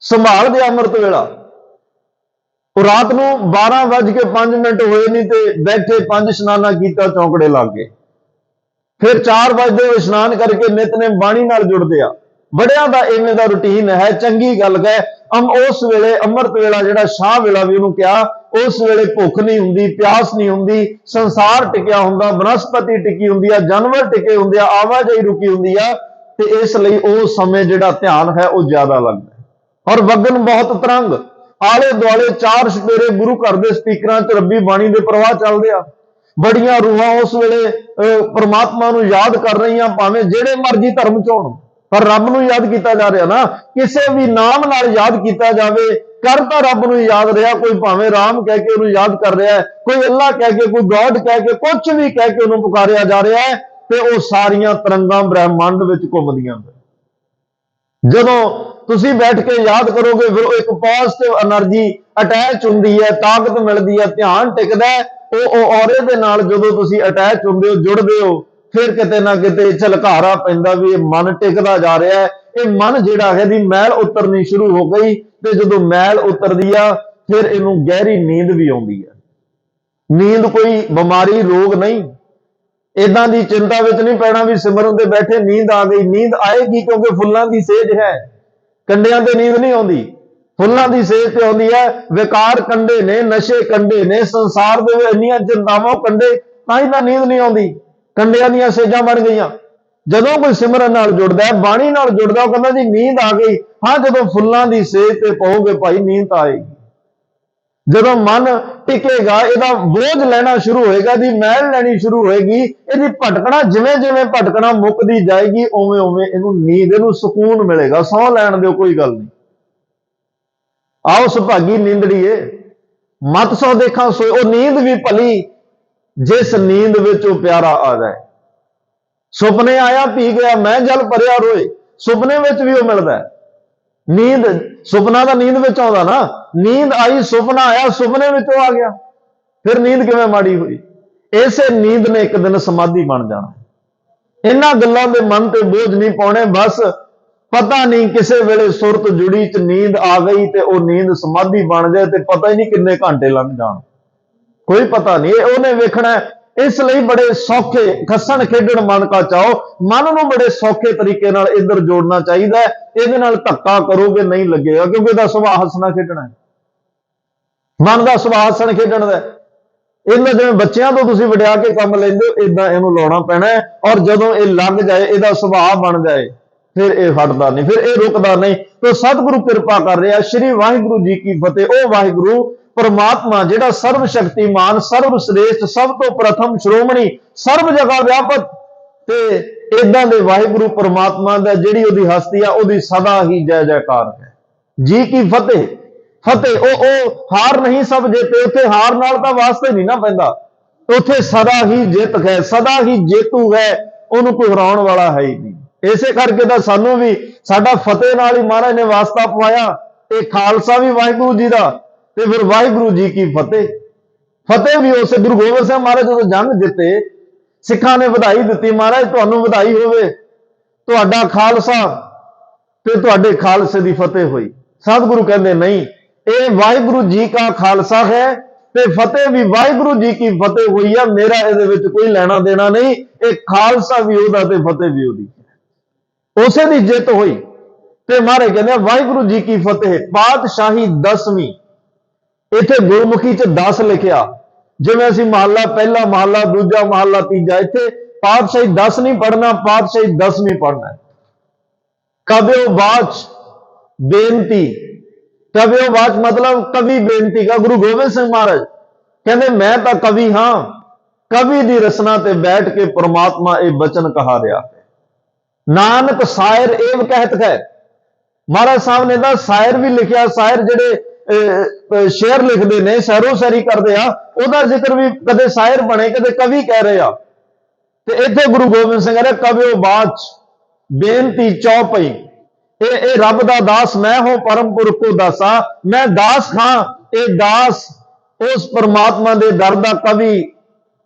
ਸੰਭਾਲਦੇ ਅੰਮ੍ਰਿਤ ਵੇਲਾ। ਉਹ ਰਾਤ ਨੂੰ 12:05 ਹੋਏ ਨਹੀਂ ਤੇ ਬੈਠੇ 5 ਇਸ਼ਨਾਨਾ ਕੀਤਾ, ਚੌਂਕੜੇ ਲੱਗ ਗਏ। ਫਿਰ 4 ਵਜੇ ਇਸ਼ਨਾਨ ਕਰਕੇ ਨਿਤਨੇਮ ਬਾਣੀ ਨਾਲ ਜੁੜਦੇ ਆ। ਬੜਿਆਂ ਦਾ ਇਵੇਂ ਦਾ ਰੁਟੀਨ ਹੈ, ਚੰਗੀ ਗੱਲ ਹੈ। ਉਸ ਵੇਲੇ ਅੰਮ੍ਰਿਤ ਵੇਲਾ ਜਿਹੜਾ ਸ਼ਾਹ ਵੇਲਾ ਵੀ ਉਹਨੂੰ ਕਿਹਾ, ਉਸ ਵੇਲੇ ਭੁੱਖ ਨਹੀਂ ਹੁੰਦੀ, ਪਿਆਸ ਨਹੀਂ ਹੁੰਦੀ, ਸੰਸਾਰ ਟਿਕਿਆ ਹੁੰਦਾ, ਬਨਸਪਤੀ ਟਿਕੀ ਹੁੰਦੀ ਆ, ਜਾਨਵਰ ਟਿਕੇ ਹੁੰਦੇ ਆ, ਆਵਾਜਾਈ ਰੁਕੀ ਹੁੰਦੀ ਆ। ਤੇ ਇਸ ਲਈ ਉਸ ਸਮੇਂ ਜਿਹੜਾ ਧਿਆਨ ਹੈ ਉਹ ਜ਼ਿਆਦਾ ਲੱਗਦਾ। ਔਰ ਵਗਨ ਬਹੁਤ ਤਰੰਗ, ਆਲੇ ਦੁਆਲੇ 4 ਸਪੇਰੇ ਗੁਰੂ ਘਰ ਦੇ ਸਪੀਕਰਾਂ 'ਚ ਰੱਬੀ ਬਾਣੀ ਦੇ ਪ੍ਰਵਾਹ ਚੱਲਦੇ ਆ। ਬੜੀਆਂ ਰੂਹਾਂ ਉਸ ਵੇਲੇ ਪਰਮਾਤਮਾ ਨੂੰ ਯਾਦ ਕਰ ਰਹੀਆਂ, ਭਾਵੇਂ ਜਿਹੜੇ ਮਰਜ਼ੀ ਧਰਮ 'ਚ ਹੋਣ, ਪਰ ਰੱਬ ਨੂੰ ਯਾਦ ਕੀਤਾ ਜਾ ਰਿਹਾ ਨਾ। ਕਿਸੇ ਵੀ ਨਾਮ ਨਾਲ ਯਾਦ ਕੀਤਾ ਜਾਵੇ, ਕਰ ਤਾਂ ਰੱਬ ਨੂੰ ਯਾਦ ਰਿਹਾ। ਕੋਈ ਭਾਵੇਂ ਰਾਮ ਕਹਿ ਕੇ ਉਹਨੂੰ ਯਾਦ ਕਰ ਰਿਹਾ ਹੈ, ਕੋਈ ਅੱਲਾ ਕਹਿ ਕੇ, ਕੋਈ ਗੋਡ ਕਹਿ ਕੇ, ਕੁਝ ਵੀ ਕਹਿ ਕੇ ਉਹਨੂੰ ਪੁਕਾਰਿਆ ਜਾ ਰਿਹਾ ਹੈ, ਤੇ ਉਹ ਸਾਰੀਆਂ ਤਰੰਗਾਂ ਬ੍ਰਹਿਮੰਡ ਵਿੱਚ ਘੁੰਮਦੀਆਂ। ਜਦੋਂ ਤੁਸੀਂ ਬੈਠ ਕੇ ਯਾਦ ਕਰੋਗੇ, ਫਿਰ ਉਹ ਇੱਕ ਪੋਜ਼ਿਟਿਵ એનર્ਜੀ ਅਟੈਚ ਹੁੰਦੀ ਹੈ, ਤਾਕਤ ਮਿਲਦੀ ਹੈ, ਧਿਆਨ ਟਿਕਦਾ ਹੈ। ਉਹ ਔਰੇ ਦੇ ਨਾਲ ਜਦੋਂ ਤੁਸੀਂ ਅਟੈਚ ਹੁੰਦੇ ਹੋ, ਜੁੜਦੇ ਹੋ, ਫਿਰ ਕਿਤੇ ਨਾ ਕਿਤੇ ਝਲਕਾਰਾ ਪੈਂਦਾ ਵੀ ਇਹ ਮਨ ਟਿਕਦਾ ਜਾ ਰਿਹਾ ਹੈ। ਇਹ ਮਨ ਜਿਹੜਾ ਹੈ ਦੀ ਮੈਲ ਉਤਰਨੀ ਸ਼ੁਰੂ ਹੋ ਗਈ, ਤੇ ਜਦੋਂ ਮੈਲ ਉਤਰਦੀ ਆ ਫਿਰ ਇਹਨੂੰ ਗਹਿਰੀ ਨੀਂਦ ਵੀ ਆਉਂਦੀ ਹੈ। ਨੀਂਦ ਕੋਈ ਬਿਮਾਰੀ, ਰੋਗ ਨਹੀਂ। ਇਦਾਂ ਦੀ ਚਿੰਤਾ ਵਿੱਚ ਨਹੀਂ ਪੈਣਾ ਵੀ ਸਿਮਰਨ ਤੇ ਬੈਠੇ ਨੀਂਦ ਆ ਗਈ। ਨੀਂਦ ਆਏਗੀ, ਕਿਉਂਕਿ ਫੁੱਲਾਂ ਦੀ ਸੇਜ ਹੈ, ਕੰਡਿਆਂ ਤੇ ਨੀਂਦ ਨਹੀਂ ਆਉਂਦੀ, ਫੁੱਲਾਂ ਦੀ ਸੇਜ ਤੇ ਆਉਂਦੀ ਹੈ। ਵਿਕਾਰ ਕੰਡੇ ਨੇ, ਨਸ਼ੇ ਕੰਡੇ ਨੇ, ਸੰਸਾਰ ਦੇ ਵਿੱਚ ਇੰਨੀਆਂ ਚਿੰਤਾਵਾਂ ਕੰਡੇ, ਤਾਂ ਹੀ ਤਾਂ ਨੀਂਦ ਨਹੀਂ ਆਉਂਦੀ। ਕੰਡਿਆਂ ਦੀਆਂ ਸੇਜਾਂ ਬਣ ਗਈਆਂ। ਜਦੋਂ ਕੋਈ ਸਿਮਰਨ ਨਾਲ ਜੁੜਦਾ ਹੈ, ਬਾਣੀ ਨਾਲ ਜੁੜਦਾ, ਉਹ ਕਹਿੰਦਾ ਜੀ ਨੀਂਦ ਆ ਗਈ। ਹਾਂ, ਜਦੋਂ ਫੁੱਲਾਂ ਦੀ ਸੇਜ ਤੇ ਪਾਓਗੇ ਭਾਈ, ਨੀਂਦ ਤਾਂ ਆਏਗੀ। ਜਦੋਂ ਮਨ ਟਿਕੇਗਾ, ਇਹਦਾ ਬੋਝ ਲੈਣਾ ਸ਼ੁਰੂ ਹੋਏਗਾ, ਦੀ ਮੈਲ ਲੈਣੀ ਸ਼ੁਰੂ ਹੋਏਗੀ, ਇਹਦੀ ਭਟਕਣਾ ਜਿਵੇਂ ਜਿਵੇਂ ਭਟਕਣਾ ਮੁੱਕਦੀ ਜਾਏਗੀ, ਉਵੇਂ ਉਵੇਂ ਇਹਨੂੰ ਨੀਂਦ, ਇਹਨੂੰ ਸਕੂਨ ਮਿਲੇਗਾ। ਸੌਂ ਲੈਣ ਦਿਓ, ਕੋਈ ਗੱਲ ਨਹੀਂ। ਆਓ ਸੁਭਾਗੀ ਨੀਂਦੜੀਏ, ਮਤ ਸੋ ਦੇਖਾਂ ਸੋਏ। ਉਹ ਨੀਂਦ ਵੀ ਭਲੀ ਜਿਸ ਨੀਂਦ ਵਿੱਚ ਉਹ ਪਿਆਰਾ ਆ ਜਾਏ। ਸੁਪਨੇ ਆਇਆ ਪੀ ਗਿਆ, ਮੈਂ ਜਲ ਭਰਿਆ ਰੋਏ, ਸੁਪਨੇ ਵਿੱਚ ਵੀ ਉਹ ਮਿਲਦਾ ਹੈ। ਨੀਂਦ, ਸੁਪਨਾ ਤਾਂ ਨੀਂਦ ਵਿੱਚ ਆਉਂਦਾ ਨਾ। ਨੀਂਦ ਆਈ, ਸੁਪਨਾ ਆਇਆ, ਸੁਪਨੇ ਵਿੱਚੋਂ ਆ ਗਿਆ, ਫਿਰ ਨੀਂਦ ਕਿਵੇਂ ਮਾੜੀ ਹੋਈ? ਇਸੇ ਨੀਂਦ ਨੇ ਇੱਕ ਦਿਨ ਸਮਾਧੀ ਬਣ ਜਾਣਾ। ਇਹਨਾਂ ਗੱਲਾਂ ਦੇ ਮਨ ਤੇ ਬੋਝ ਨਹੀਂ ਪਾਉਣੇ। ਬਸ ਪਤਾ ਨਹੀਂ ਕਿਸੇ ਵੇਲੇ ਸੁਰਤ ਜੁੜੀ ਚ ਨੀਂਦ ਆ ਗਈ ਤੇ ਉਹ ਨੀਂਦ ਸਮਾਧੀ ਬਣ ਜਾਏ, ਤੇ ਪਤਾ ਹੀ ਨਹੀਂ ਕਿੰਨੇ ਘੰਟੇ ਲੰਘ ਜਾਣ, ਕੋਈ ਪਤਾ ਨਹੀਂ। ਇਹ ਉਹਨੇ ਵੇਖਣਾ। ਇਸ ਲਈ ਬੜੇ ਸੌਖੇ ਖੱਸਣ ਖੇਡਣ ਮਨ ਕਾ ਚਾਓ, ਮਨ ਨੂੰ ਬੜੇ ਸੌਖੇ ਤਰੀਕੇ ਨਾਲ ਇੱਧਰ ਜੋੜਨਾ ਚਾਹੀਦਾ। ਇਹਦੇ ਨਾਲ ਧੱਕਾ ਕਰੋਗੇ ਨਹੀਂ ਲੱਗੇਗਾ, ਕਿਉਂਕਿ ਇਹਦਾ ਸੁਭਾਅ ਹੱਸਣਾ ਖੇਡਣਾ ਹੈ। ਮਨ ਦਾ ਸੁਭਾਅ ਹੱਸਣ ਖੇਡਣ ਦਾ। ਇਹਨਾਂ ਜਿਵੇਂ ਬੱਚਿਆਂ ਤੋਂ ਤੁਸੀਂ ਵਡਿਆ ਕੇ ਕੰਮ ਲੈਂਦੇ ਹੋ, ਇਦਾਂ ਇਹਨੂੰ ਲਾਉਣਾ ਪੈਣਾ ਹੈ। ਔਰ ਜਦੋਂ ਇਹ ਲੱਗ ਜਾਏ, ਇਹਦਾ ਸੁਭਾਅ ਬਣ ਜਾਏ, ਫਿਰ ਇਹ ਹਟਦਾ ਨਹੀਂ, ਫਿਰ ਇਹ ਰੁਕਦਾ ਨਹੀਂ। ਤੇ ਸਤਿਗੁਰੂ ਕਿਰਪਾ ਕਰ ਰਿਹਾ। ਸ੍ਰੀ ਵਾਹਿਗੁਰੂ ਜੀ ਕੀ ਫਤਿਹ। ਉਹ ਵਾਹਿਗੁਰੂ ਪਰਮਾਤਮਾ ਜਿਹੜਾ ਸਰਵ ਸ਼ਕਤੀਮਾਨ, ਸਰਵ ਸ੍ਰੇਸ਼ਟ, ਸਭ ਤੋਂ ਪ੍ਰਥਮ, ਸ਼੍ਰੋਮਣੀ, ਸਰਵ ਜਗ੍ਹਾ ਵਿਆਪਕ, ਤੇ ਇਦਾਂ ਦੇ ਵਾਹਿਗੁਰੂ ਪਰਮਾਤਮਾ ਦਾ ਜਿਹੜੀ ਉਹਦੀ ਹਸਤੀ ਆ, ਉਹਦੀ ਸਦਾ ਹੀ ਜੈ ਜੈਕਾਰ ਹੈ। ਜੀ ਕੀ ਫਤਿਹ। ਫਤਿਹ ਉਹ ਹਾਰ ਨਹੀਂ ਸਭ ਜੇਤੇ। ਉੱਥੇ ਹਾਰ ਨਾਲ ਤਾਂ ਵਾਸਤੇ ਨਹੀਂ ਨਾ ਪੈਂਦਾ, ਉੱਥੇ ਸਦਾ ਹੀ ਜਿੱਤ ਹੈ, ਸਦਾ ਹੀ ਜੇਤੂ ਹੈ, ਉਹਨੂੰ ਕੋਈ ਹਰਾਉਣ ਵਾਲਾ ਹੈ ਹੀ ਨਹੀਂ। ਇਸੇ ਕਰਕੇ ਤਾਂ ਸਾਨੂੰ ਵੀ ਸਾਡਾ ਫਤਿਹ ਨਾਲ ਹੀ ਮਹਾਰਾਜ ਨੇ ਵਾਸਤਾ ਪਵਾਇਆ। ਇਹ ਖਾਲਸਾ ਵੀ ਵਾਹਿਗੁਰੂ ਜੀ ਦਾ, ਤੇ ਫਿਰ ਵਾਹਿਗੁਰੂ ਜੀ ਕੀ ਫਤਿਹ। ਫਤਿਹ ਵੀ ਉਸੇ ਗੁਰੂ ਗੋਬਿੰਦ ਸਿੰਘ ਮਹਾਰਾਜ ਜਦੋਂ ਜੰਗ ਜਿੱਤੇ, ਸਿੱਖਾਂ ਨੇ ਵਧਾਈ ਦਿੱਤੀ, ਮਹਾਰਾਜ ਤੁਹਾਨੂੰ ਵਧਾਈ ਹੋਵੇ, ਤੁਹਾਡਾ ਖਾਲਸਾ ਤੇ ਤੁਹਾਡੇ ਖਾਲਸੇ ਦੀ ਫਤਿਹ ਹੋਈ। ਸਤਿਗੁਰੂ ਕਹਿੰਦੇ ਨਹੀਂ, ਇਹ ਵਾਹਿਗੁਰੂ ਜੀ ਕਾ ਖਾਲਸਾ ਹੈ ਤੇ ਫਤਿਹ ਵੀ ਵਾਹਿਗੁਰੂ ਜੀ ਕੀ ਫਤਿਹ ਹੋਈ ਆ। ਮੇਰਾ ਇਹਦੇ ਵਿੱਚ ਕੋਈ ਲੈਣਾ ਦੇਣਾ ਨਹੀਂ। ਇਹ ਖਾਲਸਾ ਵੀ ਉਹਦਾ ਤੇ ਫਤਿਹ ਵੀ ਉਹਦੀ, ਉਸੇ ਦੀ ਜਿੱਤ ਹੋਈ। ਤੇ ਮਹਾਰਾਜ ਕਹਿੰਦੇ ਵਾਹਿਗੁਰੂ ਜੀ ਕੀ ਫਤਿਹ। ਪਾਤਸ਼ਾਹੀ 10ਵੀਂ, ਇੱਥੇ ਗੁਰਮੁਖੀ ਚ 10 ਲਿਖਿਆ, ਜਿਵੇਂ ਅਸੀਂ ਮਹੱਲਾ ਪਹਿਲਾ, ਮਹੱਲਾ ਦੂਜਾ, ਮਹੱਲਾ ਤੀਜਾ, ਇੱਥੇ ਪਾਤਸ਼ਾਹੀ 10 ਨਹੀਂ ਪੜਨਾ, ਪਾਤਸ਼ਾਹੀ 10ਵੀਂ ਪੜਨਾ। ਕਬਿਓ ਬਾਚ ਬੇਨਤੀ। ਕਬਿਓ ਬਾਚ मतलब कवि बेनती का। गुरु गोबिंद सिंह महाराज कहते मैं तो कवि हाँ, कवि की रचना ते बैठ के परमात्मा ये बचन कहा रहा है। नानक शायर एव कहत है। महाराज साहब ने तो शायर भी लिखा। शायर जेडे शेर लिखते हैं, शहरों शायरी करते हैं, ਉਹਦਾ ਜ਼ਿਕਰ भी कदे शायर बने, कदे कवि कह रहे हैं। ते इत्थे गुरु गोबिंद सिंह कहते कबिओ बाच बेनती चौपई। ਇਹ ਰੱਬ ਦਾ ਦਾਸ ਮੈਂ ਹੋ, ਪਰਮ ਪੁਰਖ ਕੋ ਦਾਸਾ। ਮੈਂ ਦਾਸ ਖਾਂ, ਇਹ ਦਾਸ ਉਸ ਪਰਮਾਤਮਾ ਦੇ ਦਰ ਦਾ ਕਵੀ।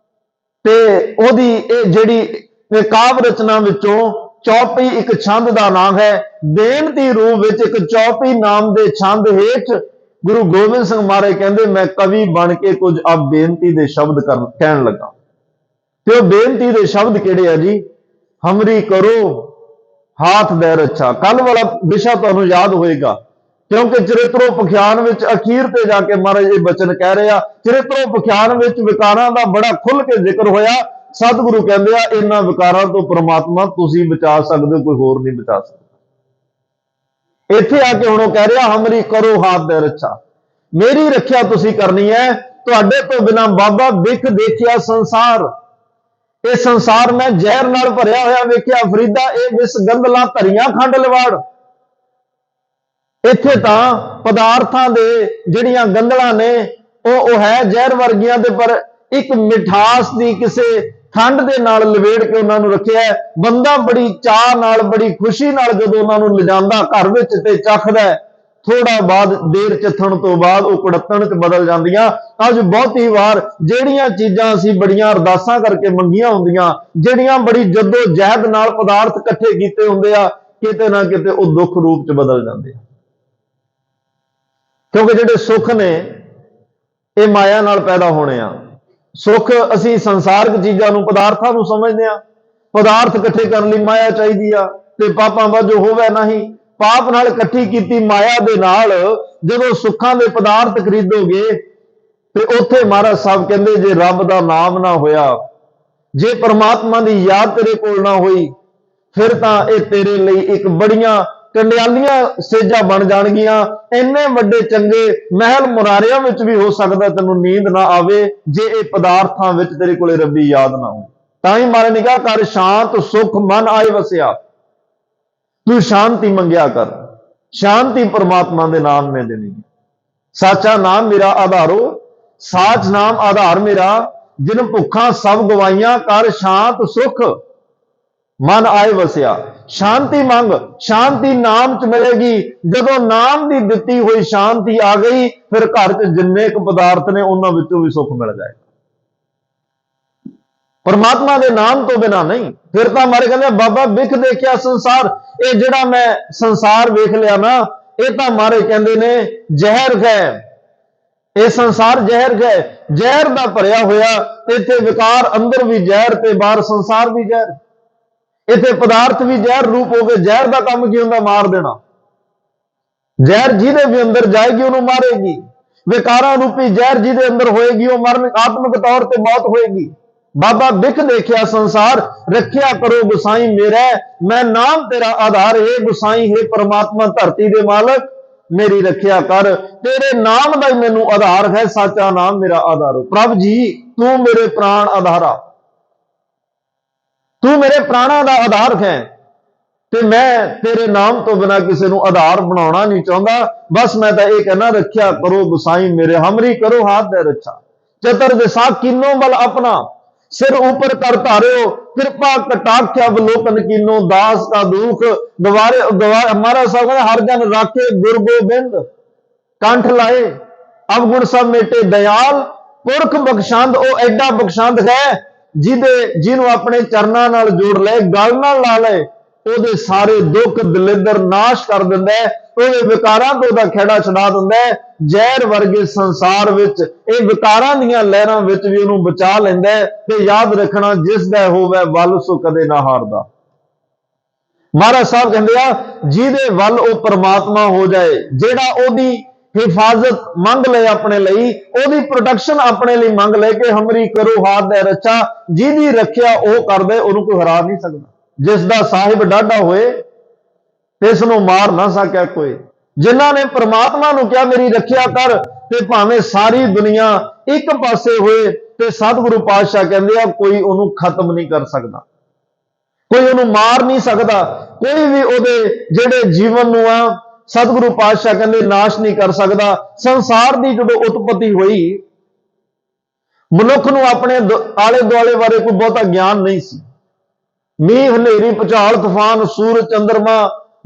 ਤੇ ਉਹਦੀ ਇਹ ਜਿਹੜੀ ਕਾਵ ਰਚਨਾ ਵਿੱਚੋਂ ਚੌਪਈ ਇੱਕ ਛੰਦ ਦਾ ਨਾਮ ਹੈ। ਬੇਨਤੀ ਰੂਪ ਵਿੱਚ ਇੱਕ ਚੌਪਈ ਨਾਮ ਦੇ ਛੰਦ ਹੇਠ ਗੁਰੂ ਗੋਬਿੰਦ ਸਿੰਘ ਮਹਾਰਾਜ ਕਹਿੰਦੇ ਮੈਂ ਕਵੀ ਬਣ ਕੇ ਕੁਝ ਆਪ ਬੇਨਤੀ ਦੇ ਸ਼ਬਦ ਕਹਿਣ ਲੱਗਾ। ਤੇ ਉਹ ਬੇਨਤੀ ਦੇ ਸ਼ਬਦ ਕਿਹੜੇ ਆ ਜੀ? ਹਮਰੀ ਕਰੋ हाथ दे रच्छा। कल वाला विषय तुहानू याद होएगा, क्योंकि चरित्रों पखियान विच अखीर ते जाके महाराज ये बचन कह रहे हैं। चरित्रों पखियान विच विकारां दा बड़ा खुल के जिक्र होया। सतगुरु कहंदे आ इन्हां विकारां तो परमात्मा तुसीं बचा सकदे हो, कोई होर नहीं बचा सकदा। इत्थे आके हुण कह रहा हमरी करो हाथ दे रच्छा, मेरी रखिया तुसीं करनी है। तुहाडे तो बिना बाबा विख देखिया संसार। ਇਹ ਸੰਸਾਰ ਮੈਂ ਜ਼ਹਿਰ ਨਾਲ ਭਰਿਆ ਹੋਇਆ ਵੇਖਿਆ ਫਰੀਦਾ। ਇਹ ਵਿਸ ਗੰਧਲਾਂ ਧਰੀਆਂ ਖੰਡ ਲਵਾੜ। ਇੱਥੇ ਤਾਂ ਪਦਾਰਥਾਂ ਦੇ ਜਿਹੜੀਆਂ ਗੰਧਲਾਂ ਨੇ ਉਹ ਹੈ ਜ਼ਹਿਰ ਵਰਗੀਆਂ ਤੇ, ਪਰ ਇੱਕ ਮਿਠਾਸ ਦੀ ਕਿਸੇ ਖੰਡ ਦੇ ਨਾਲ ਲਵੇੜ ਕੇ ਉਹਨਾਂ ਨੂੰ ਰੱਖਿਆ। ਬੰਦਾ ਬੜੀ ਚਾਹ ਨਾਲ, ਬੜੀ ਖੁਸ਼ੀ ਨਾਲ ਜਦੋਂ ਉਹਨਾਂ ਨੂੰ ਲਿਜਾਂਦਾ ਘਰ ਵਿੱਚ ਤੇ ਚੱਖਦਾ, ਥੋੜਾ ਬਾਅਦ ਦੇਰ ਚੱਥਣ ਤੋਂ ਬਾਅਦ ਉਹ ਕੁੜੱਤਣ ਚ ਬਦਲ ਜਾਂਦੀਆਂ। ਅੱਜ ਬਹੁਤੀ ਵਾਰ ਜਿਹੜੀਆਂ ਚੀਜ਼ਾਂ ਅਸੀਂ ਬੜੀਆਂ ਅਰਦਾਸਾਂ ਕਰਕੇ ਮੰਗੀਆਂ ਹੁੰਦੀਆਂ, ਜਿਹੜੀਆਂ ਬੜੀ ਜੱਦੋ ਜਹਿਦ ਨਾਲ ਪਦਾਰਥ ਇਕੱਠੇ ਕੀਤੇ ਹੁੰਦੇ ਆ, ਕਿਤੇ ਨਾ ਕਿਤੇ ਉਹ ਦੁੱਖ ਰੂਪ ਚ ਬਦਲ ਜਾਂਦੇ ਆ। ਕਿਉਂਕਿ ਜਿਹੜੇ ਸੁੱਖ ਨੇ ਇਹ ਮਾਇਆ ਨਾਲ ਪੈਦਾ ਹੋਣੇ ਆ। ਸੁੱਖ ਅਸੀਂ ਸੰਸਾਰਿਕ ਚੀਜ਼ਾਂ ਨੂੰ, ਪਦਾਰਥਾਂ ਨੂੰ ਸਮਝਦੇ ਆ। ਪਦਾਰਥ ਇਕੱਠੇ ਕਰਨ ਲਈ ਮਾਇਆ ਚਾਹੀਦੀ ਆ, ਤੇ ਪਾਪਾਂ ਵਜੋਂ ਹੋਵੇ ਨਹੀਂ। ਪਾਪ ਨਾਲ ਇਕੱਠੀ ਕੀਤੀ ਮਾਇਆ ਦੇ ਨਾਲ ਜਦੋਂ ਸੁੱਖਾਂ ਦੇ ਪਦਾਰਥ ਖਰੀਦੋਗੇ, ਤੇ ਉੱਥੇ ਮਹਾਰਾਜ ਸਾਹਿਬ ਕਹਿੰਦੇ ਜੇ ਰੱਬ ਦਾ ਨਾਮ ਨਾ ਹੋਇਆ, ਜੇ ਪਰਮਾਤਮਾ ਦੀ ਯਾਦ ਤੇਰੇ ਕੋਲ ਨਾ ਹੋਈ, ਫਿਰ ਤਾਂ ਇਹ ਤੇਰੇ ਲਈ ਇੱਕ ਬੜੀਆਂ ਕੰਡਿਆਲੀਆਂ ਸੇਜਾਂ ਬਣ ਜਾਣਗੀਆਂ। ਇੰਨੇ ਵੱਡੇ ਚੰਗੇ ਮਹਿਲ ਮੁਰਾਰਿਆਂ ਵਿੱਚ ਵੀ ਹੋ ਸਕਦਾ ਤੈਨੂੰ ਨੀਂਦ ਨਾ ਆਵੇ, ਜੇ ਇਹ ਪਦਾਰਥਾਂ ਵਿੱਚ ਤੇਰੇ ਕੋਲੇ ਰੱਬੀ ਯਾਦ ਨਾ ਹੋਵੇ। ਤਾਂ ਹੀ ਮਹਾਰਾਜ ਨੇ ਕਿਹਾ ਕਰ ਸ਼ਾਂਤ ਸੁਖ ਮਨ ਆਏ ਵਸਿਆ। तू शांति मंगया कर, शांति परमात्मा दे नाम ने देनी है। साचा नाम मेरा आधारो, साच नाम आधार मेरा। जिन भुखा सब गवाइया कर शांत सुख मन आए वसिया। शांति मंग, शांति नाम च मिलेगी। जदों नाम की दिती हुई शांति आ गई, फिर घर च जिन्ने क पदार्थ ने उन्हां विचों भी सुख मिल जाएगा। परमात्मा के नाम तो बिना नहीं। फिर तो हमारे कहते बाबा विख देखिया संसार। ये जिहड़ा मैं संसार वेख लिया ना, ये तो हमारे कहते ने जहर है। ये संसार जहर है, जहर का भरिया होया। इत्थे विकार अंदर भी जहर ते बाहर संसार भी जहर। इत्थे पदार्थ भी जहर रूप हो गए। जहर का काम की हुंदा? मार देना। जहर जिहदे भी अंदर जाएगी उन्होंने मारेगी। ਵਿਕਾਰਾਂ ਰੂਪੀ ਜ਼ਹਿਰ ਜਿਹਦੇ ਅੰਦਰ ਹੋਏਗੀ ਉਹ ਮਰਨ ਆਤਮਿਕ ਤੌਰ ਤੇ ਮੌਤ ਹੋਏਗੀ। ਬਾਬਾ ਬਿਖ ਦੇਖਿਆ ਸੰਸਾਰ, ਰੱਖਿਆ ਕਰੋ ਗੁਸਾਈ ਮੇਰਾ, ਮੈਂ ਨਾਮ ਤੇਰਾ ਆਧਾਰ ਹੈ ਗੁਸਾਈ ਹੈ ਪ੍ਰਮਾਤਮਾ ਧਰਤੀ ਦੇ ਮਾਲਕ, ਮੇਰੀ ਰੱਖਿਆ ਕਰ, ਤੇਰੇ ਨਾਮ ਦਾ ਹੀ ਮੈਨੂੰ ਆਧਾਰ ਹੈ, ਸਾਚਾ ਨਾਮ ਮੇਰਾ ਆਧਾਰ। ਪ੍ਰਭ ਜੀ ਤੂੰ ਮੇਰੇ ਪ੍ਰਾਣ ਆਧਾਰਾ, ਤੂੰ ਮੇਰੇ ਪ੍ਰਾਣਾਂ ਦਾ ਆਧਾਰ ਹੈ ਤੇ ਮੈਂ ਤੇਰੇ ਨਾਮ ਤੋਂ ਬਿਨਾਂ ਕਿਸੇ ਨੂੰ ਆਧਾਰ ਬਣਾਉਣਾ ਨਹੀਂ ਚਾਹੁੰਦਾ। ਬਸ ਮੈਂ ਤਾਂ ਇਹ ਕਹਿਣਾ, ਰੱਖਿਆ ਕਰੋ ਗੁਸਾਈ ਮੇਰੇ, ਹਮਰੀ ਕਰੋ ਹਾथ दे रक्षा, चतर दिशा कीनो बल अपना, सिर ऊपर कर धार्यो, कृपा कटाक्ष अवलोकन कीनो, दास का दुख गवारे हमारा सब हर जन राखे गुरु गोबिंद, कंठ लाए अवगुण सब मेटे दयाल, पुरख बख्शंद ओ एडा बख्शंद है ਜਿਹਨੂੰ ਆਪਣੇ ਚਰਨਾਂ ਨਾਲ ਜੋੜ ਲੈ, ਗਲ ਨਾਲ ਲਾ ਲੈ, ਉਹਦੇ ਸਾਰੇ ਦੁੱਖ ਦਲਿੱਦਰ ਨਾਸ਼ ਕਰ ਦਿੰਦਾ ਹੈ, ਉਹਦੇ ਵਿਕਾਰਾਂ ਤੋਂ ਉਹਦਾ ਖਹਿੜਾ ਛੁਡਾ ਦਿੰਦਾ ਹੈ। ਜ਼ਹਿਰ ਵਰਗੇ ਸੰਸਾਰ ਵਿੱਚ ਇਹ ਵਿਕਾਰਾਂ ਦੀਆਂ ਲਹਿਰਾਂ ਵਿੱਚ ਵੀ ਉਹਨੂੰ ਬਚਾ ਲੈਂਦਾ ਹੈ। ਤੇ ਯਾਦ ਰੱਖਣਾ, ਜਿਸ ਦਾ ਹੋਵੇ ਵੱਲ ਸੋ ਕਦੇ ਨਾ ਹਾਰਦਾ। ਮਹਾਰਾਜ ਸਾਹਿਬ ਕਹਿੰਦੇ ਆ, ਜਿਹਦੇ ਵੱਲ ਉਹ ਪਰਮਾਤਮਾ ਹੋ ਜਾਏ, ਜਿਹੜਾ ਉਹਦੀ हिफाजत मंग ले अपने लिए, ओदी प्रोटेक्शन अपने लिए मंग ले कि हमरी करो हाथ दे रक्षा, जिहदी रखिया ओ कर दे, ओनू कोई हरा नहीं सकता। जिसदा साहिब डाढ़ा होए तिस नूं मार ना सके कोई। जिन्हां ने परमात्मा नूं कहा मेरी रखिया कर, ते भावें सारी दुनिया एक पासे होए, ते सतगुरु पातशाह कहंदे आ कोई ओनू खत्म नहीं कर सकता, कोई ओनू मार नहीं सकता, कोई भी ओदे जिहड़े जीवन नूं आ सतगुरु पातशाह कहते नाश नहीं कर सकता। संसार की जो उत्पत्ति हुई, मनुख नूं अपने आले दुआले बारे कोई बहुता ज्ञान नहीं सी। मीह हनेरी भुचाल तूफान सूरज चंद्रमा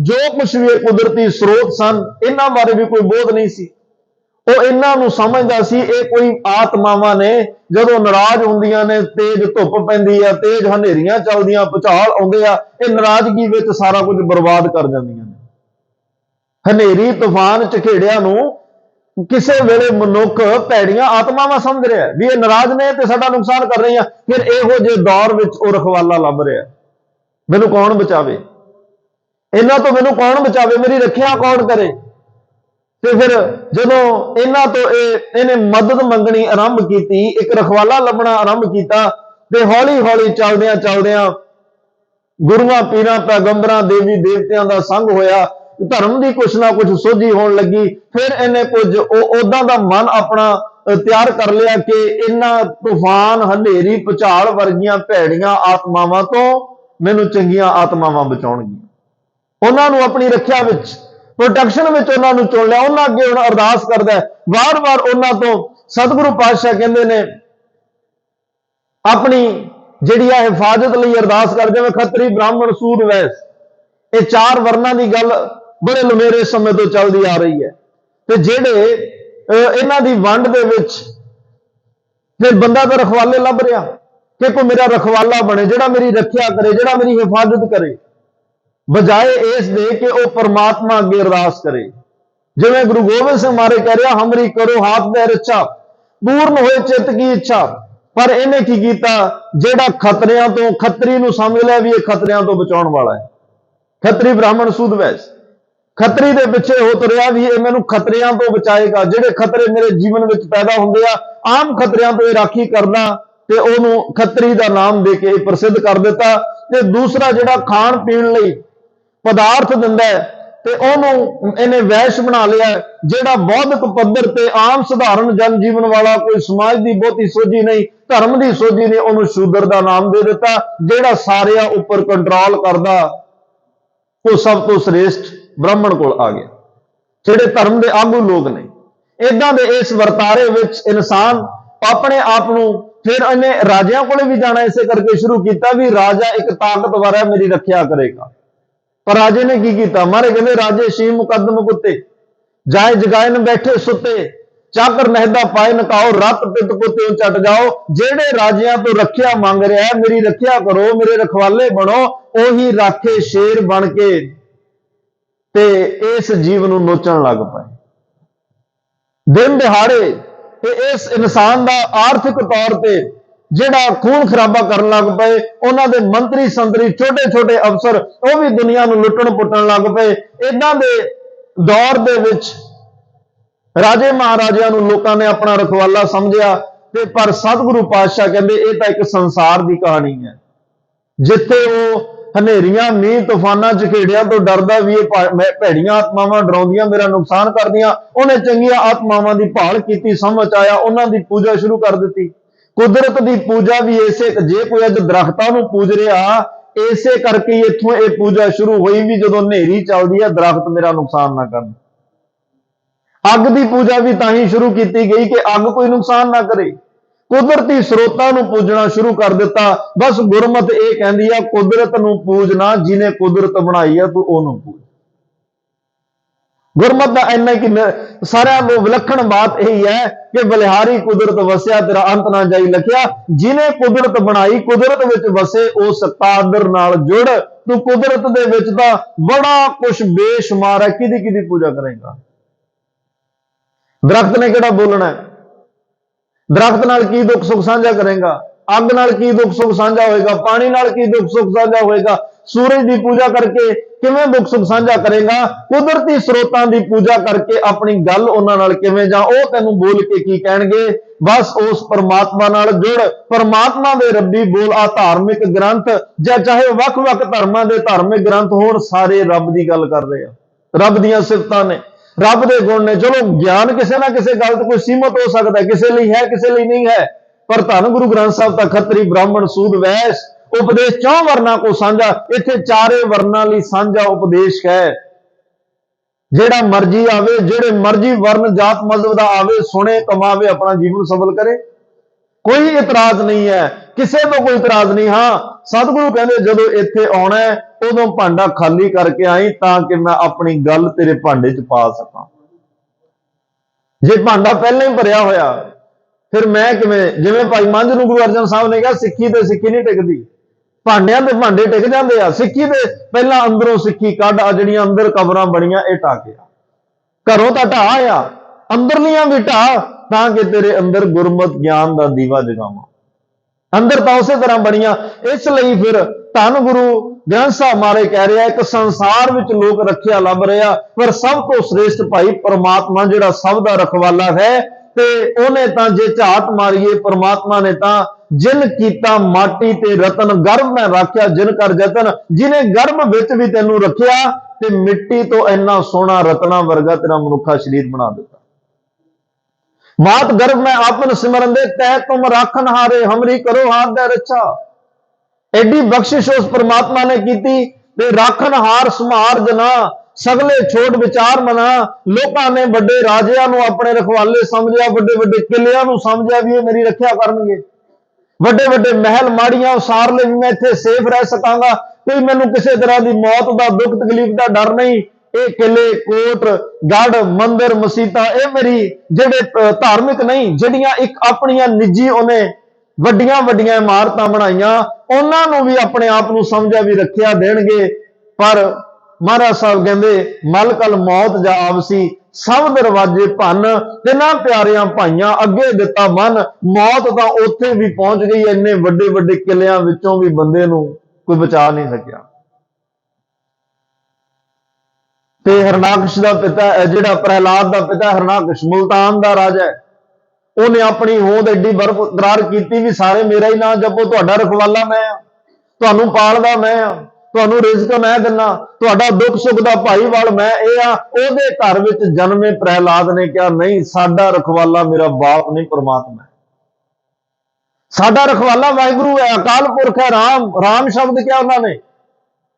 जो कुछ भी कुदरती स्रोत सन, इन्हां बारे भी कोई बोध नहीं सी। वो इन्हां नूं समझदा सी ये कोई आत्मावां ने जदों नाराज हुंदियां ने, तेज धुप पैंदी है, तेज हनेरियां चलदियां, भुचाल आउंदे आ, ये नाराजगी विच सारा कुछ बर्बाद कर जांदियां ने। हनेरी तूफान झखेड़िया नूं किसे वेले मनुख भैड़ियां आत्मावां समझ रहा है भी ये नाराज ने ते साडा नुकसान कर रही है। फिर इहो जे दौर विच ओ रखवाला लभ रहा, मैनू कौन बचावे, इन्हां तो मैनू कौन बचावे, मेरी रखिया कौन करे। ते फिर जदों इन्हां तो इहने मदद मंगनी आरंभ कीती, एक रखवाला लभना आरंभ कीता, ते हौली हौली चलदियां चलदियां गुरुआं पीरां पैगंबरां देवी देवतियां दा संग होया, धर्म की कुछ ना कुछ सोझी होने लगी। फिर इन्हें कुछ उदां दा मन अपना तैयार कर लिया कि इन्हां तूफान हनेरी भुचाल वर्गियां भैड़ियां आत्मावां तो मैनू चंगियां आत्मावां बचाउणगियां। उन्हां नूं अपनी रखिया विच प्रोटेक्शन विच उन्हां नूं चुन लिया। उन्हां अगे हुण अरदास करदा है, वार वार उन्हां तो सतगुरु पातशाह कहंदे ने अपनी जिहड़ी आ हिफाजत लई अरदास कर, जिवें खत्री ब्राह्मण सूद वैस, ये चार वर्णां दी गल बड़े लंबेरे समय तो चलती आ रही है। ते जिहड़े इन्हां दी वंड दे विच फिर बंदा तो रखवाले लभ रहा कि कोई मेरा रखवाला बने, जिहड़ा मेरी रखिया करे, जिहड़ा मेरी हिफाजत करे, बजाए इस दे कि वह परमात्मा अगे अरदास करे। जिवें गुरु गोबिंद सिंह महाराज कह रहा, हमरी करो हाथ दे रक्षा, पूर्ण होए चित की इच्छा। पर इन्हें की कीता, जिहड़ा खतरियां तो खतरी नूं समझ लिया भी ये खतरियां तो बचाउण वाला है। खतरी ब्राह्मण सूद वैस खतरी दे पिछे हो तुरिया भी ये मैनू खतरियां तो बचाएगा। जिहड़े खतरे मेरे जीवन विच पैदा हुंदे आ, आम खतरियां तो राखी करदा, ते ओनू खतरी दा नाम दे के प्रसिद्ध कर दिता। ते दूसरा जिहड़ा खाण पीण लई पदार्थ दिंदा है, ते ओनू इन्हें वैश बना लिया। जिहड़ा बौद्धिक पद्धर ते आम सधारण जन जीवन वाला, कोई समाज की बहुती सोझी नहीं, धर्म की सोझी नहीं, ओनू शूदर दा नाम दे दिता। जिहड़ा सारिਆਂ उपर कंट्रोल करदा, वो सब तो श्रेष्ठ ब्राह्मण कोल आ गया। जिहड़े धर्म के आगू लोग ने, इदां दे इस वर्तारे विच इंसान अपने आप नूं, फिर इन्हें राजियां कोले भी जाना इसे करके शुरू किया भी राजा एक ताकतवर है, मेरी रखिया करेगा। पर राजे ने की किया, मारे कहते राजे शी मुकदम कुत्ते, जाए जगाए न बैठे सुते, चाकर नहदा पाए नकाओ, रत पित को त्यों चट जाओ। जेड़े राजियां तो रखिया मांग रहा है, मेरी रखिया करो, मेरे रखवाले बनो, ओही राखे शेर बन के ते इस जीव नूं नोचण लग पाए। दिन दिहाड़े ते इस इंसान दा आर्थिक तौर पे जिहड़ा खून खराबा करन लग पए। उन्हां दे मंत्री संतरी छोटे छोटे अफसर वो भी दुनिया नूं लुੱਟਣ पुੱਟਣ लग पए। इदां दे दौर दे विच राजे महाराजिਆਂ ਨੂੰ ਲੋਕਾਂ ਨੇ ਆਪਣਾ ਰਖਵਾਲਾ ਸਮਝਿਆ ਤੇ ਪਰ ਸਤਿਗੁਰੂ ਪਾਤਸ਼ਾਹ ਕਹਿੰਦੇ ਇਹ ਤਾਂ ਇੱਕ ਸੰਸਾਰ ਦੀ ਕਹਾਣੀ ਹੈ, ਜਿੱਥੇ ਉਹ ਹਨੇਰੀਆਂ ਮੀਂਹ ਤੂਫਾਨਾਂ ਝਕੇੜਿਆਂ ਤੋਂ ਡਰਦਾ ਵੀ ਇਹ ਭੈੜੀਆਂ ਆਤਮਾਵਾਂ ਡਰਾਉਂਦੀਆਂ ਮੇਰਾ ਨੁਕਸਾਨ ਕਰਦੀਆਂ, ਉਹਨੇ ਚੰਗੀਆਂ ਆਤਮਾਵਾਂ ਦੀ ਭਾਲ ਕੀਤੀ, ਸਮਝ ਆਇਆ, ਉਹਨਾਂ ਦੀ ਪੂਜਾ ਸ਼ੁਰੂ ਕਰ ਦਿੱਤੀ। ਕੁਦਰਤ ਦੀ ਪੂਜਾ ਵੀ ਇਸੇ, ਜੇ ਕੋਈ ਅੱਜ ਦਰਖਤਾਂ ਨੂੰ ਪੂਜ ਰਿਹਾ ਇਸੇ ਕਰਕੇ ਹੀ ਇੱਥੋਂ ਇਹ ਪੂਜਾ ਸ਼ੁਰੂ ਹੋਈ ਵੀ ਜਦੋਂ ਹਨੇਰੀ ਚੱਲਦੀ ਹੈ ਦਰਖਤ ਮੇਰਾ ਨੁਕਸਾਨ ਨਾ ਕਰਨ। ਅੱਗ ਦੀ ਪੂਜਾ ਵੀ ਤਾਂ ਹੀ ਸ਼ੁਰੂ ਕੀਤੀ ਗਈ ਕਿ ਅੱਗ ਕੋਈ ਨੁਕਸਾਨ ਨਾ ਕਰੇ। ਕੁਦਰਤੀ ਸਰੋਤਾਂ ਨੂੰ ਪੂਜਣਾ ਸ਼ੁਰੂ ਕਰ ਦਿੱਤਾ। ਬਸ ਗੁਰਮਤ ਇਹ ਕਹਿੰਦੀ ਆ ਕੁਦਰਤ ਨੂੰ ਪੂਜਣਾ, ਜਿਹਨੇ ਕੁਦਰਤ ਬਣਾਈ ਆ ਤੂੰ ਉਹਨੂੰ ਪੂਜ। ਗੁਰਮਤ ਦਾ ਇੰਨਾ ਕਿ ਸਾਰਿਆਂ ਨੂੰ ਵਿਲੱਖਣ ਬਾਤ ਇਹੀ ਹੈ ਕਿ ਬਲਿਹਾਰੀ ਕੁਦਰਤ ਵਸਿਆ ਤੇਰਾ ਅੰਤ ਨਾ ਜਾਈ ਲਖਿਆ। ਜਿਹਨੇ ਕੁਦਰਤ ਬਣਾਈ ਕੁਦਰਤ ਵਿੱਚ ਵਸੇ ਉਸ ਕਾਦਰ ਨਾਲ ਜੁੜ। ਤੂੰ ਕੁਦਰਤ ਦੇ ਵਿੱਚ ਤਾਂ ਬੜਾ ਕੁਛ ਬੇਸ਼ੁਮਾਰ ਹੈ, ਕਿਹਦੀ ਕਿਹਦੀ ਪੂਜਾ ਕਰੇਗਾ। ਦਰਖਤ ਨੇ ਕਿਹੜਾ ਬੋਲਣਾ ਹੈ? ਦਰਖਤ ਨਾਲ ਕੀ ਦੁੱਖ ਸੁੱਖ ਸਾਂਝਾ ਕਰੇਗਾ? ਅੱਗ ਨਾਲ ਕੀ ਦੁੱਖ ਸੁੱਖ ਸਾਂਝਾ ਹੋਏਗਾ? ਪਾਣੀ ਨਾਲ ਕੀ ਦੁੱਖ ਸੁੱਖ ਸਾਂਝਾ ਹੋਏਗਾ? ਸੂਰਜ ਦੀ ਪੂਜਾ ਕਰਕੇ ਕਿਵੇਂ ਦੁੱਖ ਸੁੱਖ ਸਾਂਝਾ ਕਰੇਗਾ? ਕੁਦਰਤੀ ਸਰੋਤਾਂ ਦੀ ਪੂਜਾ ਕਰਕੇ ਆਪਣੀ ਗੱਲ ਉਹਨਾਂ ਨਾਲ ਕਿਵੇਂ ਜਾਂ ਉਹ ਤੈਨੂੰ ਬੋਲ ਕੇ ਕੀ ਕਹਿਣਗੇ? ਬਸ ਉਸ ਪਰਮਾਤਮਾ ਨਾਲ ਜੁੜ। ਪਰਮਾਤਮਾ ਦੇ ਰੱਬੀ ਬੋਲ ਆ ਧਾਰਮਿਕ ਗ੍ਰੰਥ ਜਾਂ ਚਾਹੇ ਵੱਖ-ਵੱਖ ਧਰਮਾਂ ਦੇ ਧਾਰਮਿਕ ਗ੍ਰੰਥ ਹੋਣ, ਸਾਰੇ ਰੱਬ ਦੀ ਗੱਲ ਕਰ ਰਹੇ ਆ, ਰੱਬ ਦੀਆਂ ਸਿਫਤਾਂ ਨੇ, ਰੱਬ ਦੇ ਗੁਣ ਨੇ। ਚਲੋ ਗਿਆਨ ਕਿਸੇ ਨਾ ਕਿਸੇ ਗੱਲ ਤੋਂ ਕੋਈ ਸੀਮਤ ਹੋ ਸਕਦਾ, ਕਿਸੇ ਲਈ ਹੈ ਕਿਸੇ ਲਈ ਨਹੀਂ ਹੈ, ਪਰ ਧੰਨ ਗੁਰੂ ਗ੍ਰੰਥ ਸਾਹਿਬ ਦਾ ਖੱਤਰੀ ਬ੍ਰਾਹਮਣ ਸੂਦ ਵੈਸ ਉਪਦੇਸ਼ 4 ਵਰਨਾਂ ਕੋ ਸਾਂਝਾ। ਇੱਥੇ 4 ਵਰਨਾਂ ਲਈ ਸਾਂਝਾ ਉਪਦੇਸ਼ ਹੈ। ਜਿਹੜਾ ਮਰਜੀ ਆਵੇ, ਜਿਹੜੇ ਮਰਜੀ ਵਰਨ ਜਾਤ ਮਜ਼ਹਬ ਦਾ ਆਵੇ, ਸੁਣੇ ਕਮਾਵੇ, ਆਪਣਾ ਜੀਵਨ ਸਫਲ ਕਰੇ, ਕੋਈ ਇਤਰਾਜ਼ ਨਹੀਂ ਹੈ, ਕਿਸੇ ਤੋਂ ਕੋਈ ਇਤਰਾਜ਼ ਨਹੀਂ। ਹਾਂ, ਸਤਿਗੁਰੂ ਕਹਿੰਦੇ ਜਦੋਂ ਇੱਥੇ ਆਉਣਾ ਉਦੋਂ ਭਾਂਡਾ ਖਾਲੀ ਕਰਕੇ ਆਈ ਤਾਂ ਕਿ ਮੈਂ ਆਪਣੀ ਗੱਲ ਤੇਰੇ ਭਾਂਡੇ 'ਚ ਪਾ ਸਕਾਂ। ਜੇ ਭਾਂਡਾ ਪਹਿਲਾਂ ਹੀ ਭਰਿਆ ਹੋਇਆ ਫਿਰ ਮੈਂ ਕਿਵੇਂ, ਜਿਵੇਂ ਭਾਈ ਮੰਝ ਨੂੰ ਗੁਰੂ ਅਰਜਨ ਸਾਹਿਬ ਨੇ ਕਿਹਾ ਸਿੱਖੀ ਤੇ ਸਿੱਖੀ ਨਹੀਂ ਟਿਕਦੀ, ਭਾਂਡਿਆਂ ਦੇ ਭਾਂਡੇ ਟਿਕ ਜਾਂਦੇ ਆ। ਸਿੱਖੀ ਦੇ ਪਹਿਲਾਂ ਅੰਦਰੋਂ ਸਿੱਖੀ ਕੱਢ, ਆ ਜਿਹੜੀਆਂ ਅੰਦਰ ਕਬਰਾਂ ਬਣੀਆਂ ਇਹ ਢਾਹ ਕੇ ਆ, ਘਰੋਂ ਤਾਂ ਢਾਹ ਆ, ਅੰਦਰਲੀਆਂ ਵੀ ਢਾਹ ਤਾਂ ਕਿ ਤੇਰੇ ਅੰਦਰ ਗੁਰਮਤਿ ਗਿਆਨ ਦਾ ਦੀਵਾ ਜਗਾਵਾਂ। ਅੰਦਰ ਤਾਂ ਉਸੇ ਤਰ੍ਹਾਂ ਬਣੀਆਂ। ਇਸ ਲਈ ਫਿਰ ਧੰਨ ਗੁਰੂ ਗ੍ਰੰਥ ਸਾਹਿਬ ਮਾਰੇ ਕਹਿ ਰਿਹਾ ਇੱਕ ਸੰਸਾਰ ਵਿੱਚ ਲੋਕ ਰੱਖਿਆ ਲੱਭ ਰਿਹਾ, ਪਰ ਸਭ ਤੋਂ ਸ੍ਰੇਸ਼ਟ ਭਾਈ ਪਰਮਾਤਮਾ ਜਿਹੜਾ ਸਭ ਦਾ ਰਖਵਾਲਾ ਹੈ। ਤੇ ਉਹਨੇ ਤਾਂ ਜੇ ਝਾਤ ਮਾਰੀਏ ਪਰਮਾਤਮਾ ਨੇ ਤਾਂ ਜਿਨ ਕੀਤਾ ਮਾਟੀ ਤੇ ਰਤਨ ਗਰਭ ਮੈਂ ਰੱਖਿਆ ਜਿਨ ਕਰ ਜਤਨ। ਜਿਹਨੇ ਗਰਭ ਵਿੱਚ ਵੀ ਤੈਨੂੰ ਰੱਖਿਆ ਤੇ ਮਿੱਟੀ ਤੋਂ ਇੰਨਾ ਸੋਹਣਾ ਰਤਨਾ ਵਰਗਾ ਤੇਰਾ ਮਨੁੱਖਾ ਸਰੀਰ ਬਣਾ ਦਿੱਤਾ। ਮਾਤ ਗਰਭ ਮੈਂ ਆਪਨ ਸਿਮਰਨ ਦੇ ਤੈ ਤੁਮ ਰਾਖਨ ਹਾਰੇ ਹਮਰੀ ਕਰੋ ਹਾਥ ਦੇ ਰੱਛਾ। ਐਡੀ ਬਖਸ਼ਿਸ਼ ਉਸ ਪਰਮਾਤਮਾ ਨੇ ਕੀਤੀ ਤੇ ਰਾਖਨ ਹਾਰ ਸੰਹਾਰ ਜਨਾ ਸਗਲੇ ਛੋਟ ਵਿਚਾਰ ਮਨਾ। ਲੋਕਾਂ ਨੇ ਵੱਡੇ ਰਾਜਿਆਂ ਨੂੰ ਆਪਣੇ ਰਖਵਾਲੇ ਸਮਝਿਆ, ਵੱਡੇ ਵੱਡੇ ਕਿਲਿਆਂ ਨੂੰ ਸਮਝਿਆ ਵੀ ਇਹ ਮੇਰੀ ਰੱਖਿਆ ਕਰਨਗੇ, ਵੱਡੇ ਵੱਡੇ ਮਹਿਲ ਮਾੜੀਆਂ ਉਸਾਰ ਲਈ ਵੀ ਮੈਂ ਇੱਥੇ ਸੇਫ ਰਹਿ ਸਕਾਂਗਾ, ਕੋਈ ਮੈਨੂੰ ਕਿਸੇ ਤਰ੍ਹਾਂ ਦੀ ਮੌਤ ਦਾ ਦੁੱਖ ਤਕਲੀਫ ਦਾ ਡਰ ਨਹੀਂ। ਇਹ ਕਿਲੇ ਕੋਟ ਗੜ ਮੰਦਿਰ ਮਸੀਤਾਂ ਇਹ ਮੇਰੀ ਜਿਹੜੇ ਧਾਰਮਿਕ ਨਹੀਂ, ਜਿਹੜੀਆਂ ਇੱਕ ਆਪਣੀਆਂ ਨਿੱਜੀ ਉਹਨੇ ਵੱਡੀਆਂ ਵੱਡੀਆਂ ਇਮਾਰਤਾਂ ਬਣਾਈਆਂ, ਉਹਨਾਂ ਨੂੰ ਵੀ ਆਪਣੇ ਆਪ ਨੂੰ ਸਮਝਿਆ ਵੀ ਰੱਖਿਆ ਦੇਣਗੇ। ਪਰ ਮਹਾਰਾਜ ਸਾਹਿਬ ਕਹਿੰਦੇ ਮਲ ਕਲ ਮੌਤ ਜਾ ਆਵਸੀ ਸਭ ਦਰਵਾਜੇ ਭੰਨ ਤੇ ਨਾ ਪਿਆਰਿਆਂ ਭਾਈਆਂ ਅੱਗੇ ਦਿੱਤਾ ਮਨ। ਮੌਤ ਤਾਂ ਉੱਥੇ ਵੀ ਪਹੁੰਚ ਗਈ, ਇੰਨੇ ਵੱਡੇ ਵੱਡੇ ਕਿਲਿਆਂ ਵਿੱਚੋਂ ਵੀ ਬੰਦੇ ਨੂੰ ਕੋਈ ਬਚਾ ਨਹੀਂ ਸਕਿਆ। ਤੇ ਹਰਨਾਕਸ਼ ਦਾ ਪਿਤਾ ਜਿਹੜਾ ਪ੍ਰਹਿਲਾਦ ਦਾ ਪਿਤਾ ਹਰਨਾਕਸ਼ ਮੁਲਤਾਨ ਦਾ ਰਾਜਾ ਹੈ, ਉਹਨੇ ਆਪਣੀ ਹੋਂਦ ਐਡੀ ਬਰਕਰਾਰ ਕੀਤੀ ਵੀ ਸਾਰੇ ਮੇਰਾ ਹੀ ਨਾਂ ਜਪੋ, ਤੁਹਾਡਾ ਰਖਵਾਲਾ ਮੈਂ ਆ, ਤੁਹਾਨੂੰ ਪਾਲਦਾ ਮੈਂ ਆ, ਤੁਹਾਨੂੰ ਰਿਜ਼ਕ ਮੈਂ ਦਿੰਨਾ, ਤੁਹਾਡਾ ਦੁੱਖ ਸੁੱਖ ਦਾ ਭਾਈਵਾਲ ਮੈਂ ਇਹ ਆ। ਉਹਦੇ ਘਰ ਵਿੱਚ ਜਨਮੇ ਪ੍ਰਹਿਲਾਦ ਨੇ ਕਿਹਾ ਨਹੀਂ, ਸਾਡਾ ਰਖਵਾਲਾ ਮੇਰਾ ਬਾਪ ਨਹੀਂ ਪਰਮਾਤਮਾ ਹੈ, ਸਾਡਾ ਰਖਵਾਲਾ ਵਾਹਿਗੁਰੂ ਹੈ, ਅਕਾਲ ਪੁਰਖ ਹੈ, ਰਾਮ। ਰਾਮ ਸ਼ਬਦ ਕਿਹਾ ਉਹਨਾਂ ਨੇ,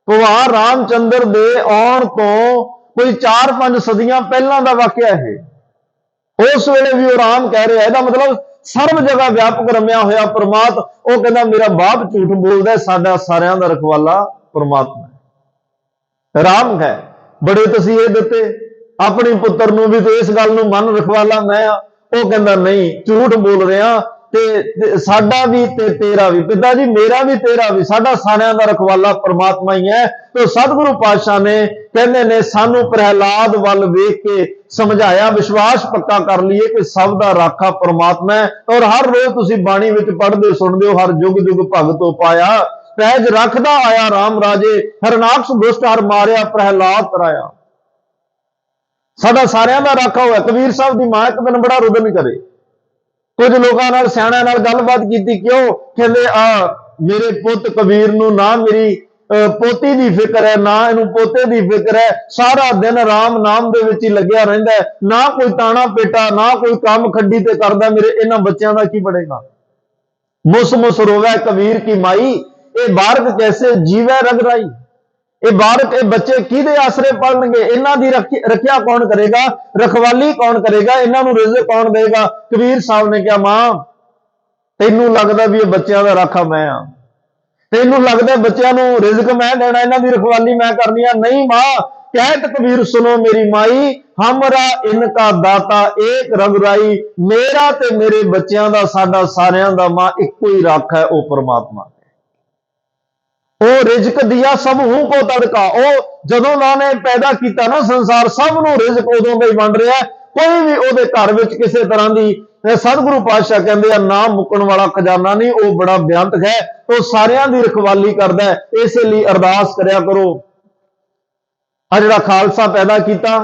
ਭਗਵਾਨ ਰਾਮਚੰਦਰ ਦੇ ਆਉਣ ਤੋਂ ਕੋਈ 4-5 ਸਦੀਆਂ ਪਹਿਲਾਂ ਦਾ ਵਾਕਿਆ ਹੈ। ਉਸ ਵੇਲੇ ਵੀ ਉਹ ਰਾਮ ਕਹਿ ਰਿਹਾ, ਇਹਦਾ ਮਤਲਬ ਸਰਬ ਜਗ੍ਹਾ ਵਿਆਪਕ ਰਮਿਆ ਹੋਇਆ ਪਰਮਾਤ। ਉਹ ਕਹਿੰਦਾ ਮੇਰਾ ਬਾਪ ਝੂਠ ਬੋਲਦਾ, ਸਾਡਾ ਸਾਰਿਆਂ ਦਾ ਰਖਵਾਲਾ ਪਰਮਾਤਮਾ ਹੈ, ਰਾਮ ਹੈ। ਬੜੇ ਤਸੀਹੇ ਦਿੱਤੇ ਆਪਣੇ ਪੁੱਤਰ ਨੂੰ ਵੀ ਤੇ ਇਸ ਗੱਲ ਨੂੰ ਮੰਨ ਰਖਵਾਲਾ ਮੈਂ ਆ। ਉਹ ਕਹਿੰਦਾ ਨਹੀਂ, ਝੂਠ ਬੋਲ ਰਿਹਾ, ਤੇ ਸਾਡਾ ਵੀ ਤੇ ਤੇਰਾ ਵੀ, ਪਿਤਾ ਜੀ ਮੇਰਾ ਵੀ ਤੇਰਾ ਵੀ, ਸਾਡਾ ਸਾਰਿਆਂ ਦਾ ਰਖਵਾਲਾ ਪਰਮਾਤਮਾ ਹੀ ਹੈ। ਤੇ ਸਤਿਗੁਰੂ ਪਾਤਸ਼ਾਹ ਨੇ ਕਹਿੰਦੇ ਨੇ ਸਾਨੂੰ ਪ੍ਰਹਿਲਾਦ ਵੱਲ ਵੇਖ ਕੇ ਸਮਝਾਇਆ, ਵਿਸ਼ਵਾਸ ਪੱਕਾ ਕਰ ਲਈਏ ਕਿ ਸਭ ਦਾ ਰਾਖਾ ਪਰਮਾਤਮਾ ਹੈ। ਔਰ ਹਰ ਰੋਜ਼ ਤੁਸੀਂ ਬਾਣੀ ਵਿੱਚ ਪੜ੍ਹਦੇ ਸੁਣਦੇ ਹੋ, ਹਰ ਯੁਗ ਯੁਗ ਭਗਤੋ ਪਾਇਆ ਪੈਜ ਰੱਖਦਾ ਆਇਆ ਰਾਮ ਰਾਜੇ। ਹਰਨਾਕਸ਼ ਦੁਸ਼ਟ ਹਰ ਮਾਰਿਆ ਪ੍ਰਹਿਲਾਦ ਤਰਾਇਆ। ਸਾਡਾ ਸਾਰਿਆਂ ਦਾ ਰਾਖਾ ਹੋਇਆ। ਕਬੀਰ ਸਾਹਿਬ ਦੀ ਮਾਂ ਇੱਕ ਦਿਨ ਬੜਾ ਰੁਦਨ ਕਰੇ, ਕੁਝ ਲੋਕਾਂ ਨਾਲ, ਸਿਆਣਿਆਂ ਨਾਲ ਗੱਲਬਾਤ ਕੀਤੀ। ਕਿਉਂ? ਕਹਿੰਦੇ ਮੇਰੇ ਪੁੱਤ ਕਬੀਰ ਨੂੰ ਨਾ ਮੇਰੀ ਪੋਤੀ ਦੀ ਫਿਕਰ ਹੈ, ਨਾ ਇਹਨੂੰ ਪੋਤੇ ਦੀ ਫਿਕਰ ਹੈ, ਸਾਰਾ ਦਿਨ ਰਾਮ ਨਾਮ ਦੇ ਵਿੱਚ ਹੀ ਲੱਗਿਆ ਰਹਿੰਦਾ ਹੈ, ਨਾ ਕੋਈ ਤਾਣਾ ਪੇਟਾ, ਨਾ ਕੋਈ ਕੰਮ ਖੱਡੀ ਤੇ ਕਰਦਾ, ਮੇਰੇ ਇਹਨਾਂ ਬੱਚਿਆਂ ਦਾ ਕੀ ਬਣੇਗਾ। ਮੁਸ ਮੁਸ ਰੋਵੈ ਕਬੀਰ ਕੀ ਮਾਈ, ਇਹ ਬਾਰਕ ਕੈਸੇ ਜੀਵੈ ਰਗਰਾਈ। ਇਹ ਬਾਰਕ, ਇਹ ਬੱਚੇ ਕਿਹਦੇ ਆਸਰੇ ਪਲਣਗੇ? ਇਹਨਾਂ ਦੀ ਰੱਖਿਆ ਕੌਣ ਕਰੇਗਾ? ਰਖਵਾਲੀ ਕੌਣ ਕਰੇਗਾ? ਇਹਨਾਂ ਨੂੰ ਰਿਜ਼ਕ ਕੌਣ ਦੇਗਾ? ਕਬੀਰ ਸਾਹਿਬ ਨੇ ਕਿਹਾ, ਮਾਂ ਤੈਨੂੰ ਲੱਗਦਾ ਵੀ ਇਹ ਬੱਚਿਆਂ ਦਾ ਰਾਖਾ ਮੈਂ ਆ, ਤੈਨੂੰ ਲੱਗਦਾ ਬੱਚਿਆਂ ਨੂੰ ਰਿਜ਼ਕ ਮੈਂ ਦੇਣਾ, ਇਹਨਾਂ ਦੀ ਰਖਵਾਲੀ ਮੈਂ ਕਰਨੀ ਆ। ਨਹੀਂ ਮਾਂ, ਕਹਿਤ ਕਬੀਰ ਸੁਣੋ ਮੇਰੀ ਮਾਈ, ਹਮਰਾ ਇਨਕਾ ਦਾਤਾ ਏਕ ਰਗੁਰਾਈ। ਮੇਰਾ ਤੇ ਮੇਰੇ ਬੱਚਿਆਂ ਦਾ, ਸਾਡਾ ਸਾਰਿਆਂ ਦਾ ਮਾਂ ਇੱਕੋ ਹੀ ਰੱਖ ਹੈ, ਉਹ ਪਰਮਾਤਮਾ। ਉਹ ਰਿਜ਼ਕ ਦਿਆ ਸਭ ਹੂੰ ਕੋ ਤੜਕਾ। ਉਹ ਜਦੋਂ ਉਹਨਾਂ ਨੇ ਪੈਦਾ ਕੀਤਾ ਨਾ ਸੰਸਾਰ, ਸਭ ਨੂੰ ਰਿਜ਼ਕ ਉਦੋਂ ਦਾ ਹੀ ਬਣ ਰਿਹਾ। ਕੋਈ ਵੀ ਉਹਦੇ ਘਰ ਵਿੱਚ ਕਿਸੇ ਤਰ੍ਹਾਂ ਦੀ, ਸਤਿਗੁਰੂ ਪਾਤਸ਼ਾਹ ਕਹਿੰਦੇ ਆ, ਨਾ ਮੁੱਕਣ ਵਾਲਾ ਖਜ਼ਾਨਾ ਨਹੀਂ, ਉਹ ਬੜਾ ਬਿਆੰਤ ਹੈ, ਉਹ ਸਾਰਿਆਂ ਦੀ ਰਖਵਾਲੀ ਕਰਦਾ ਹੈ। ਇਸੇ ਲਈ ਅਰਦਾਸ ਕਰਿਆ ਕਰੋ। ਆ ਜਿਹੜਾ ਖਾਲਸਾ ਪੈਦਾ ਕੀਤਾ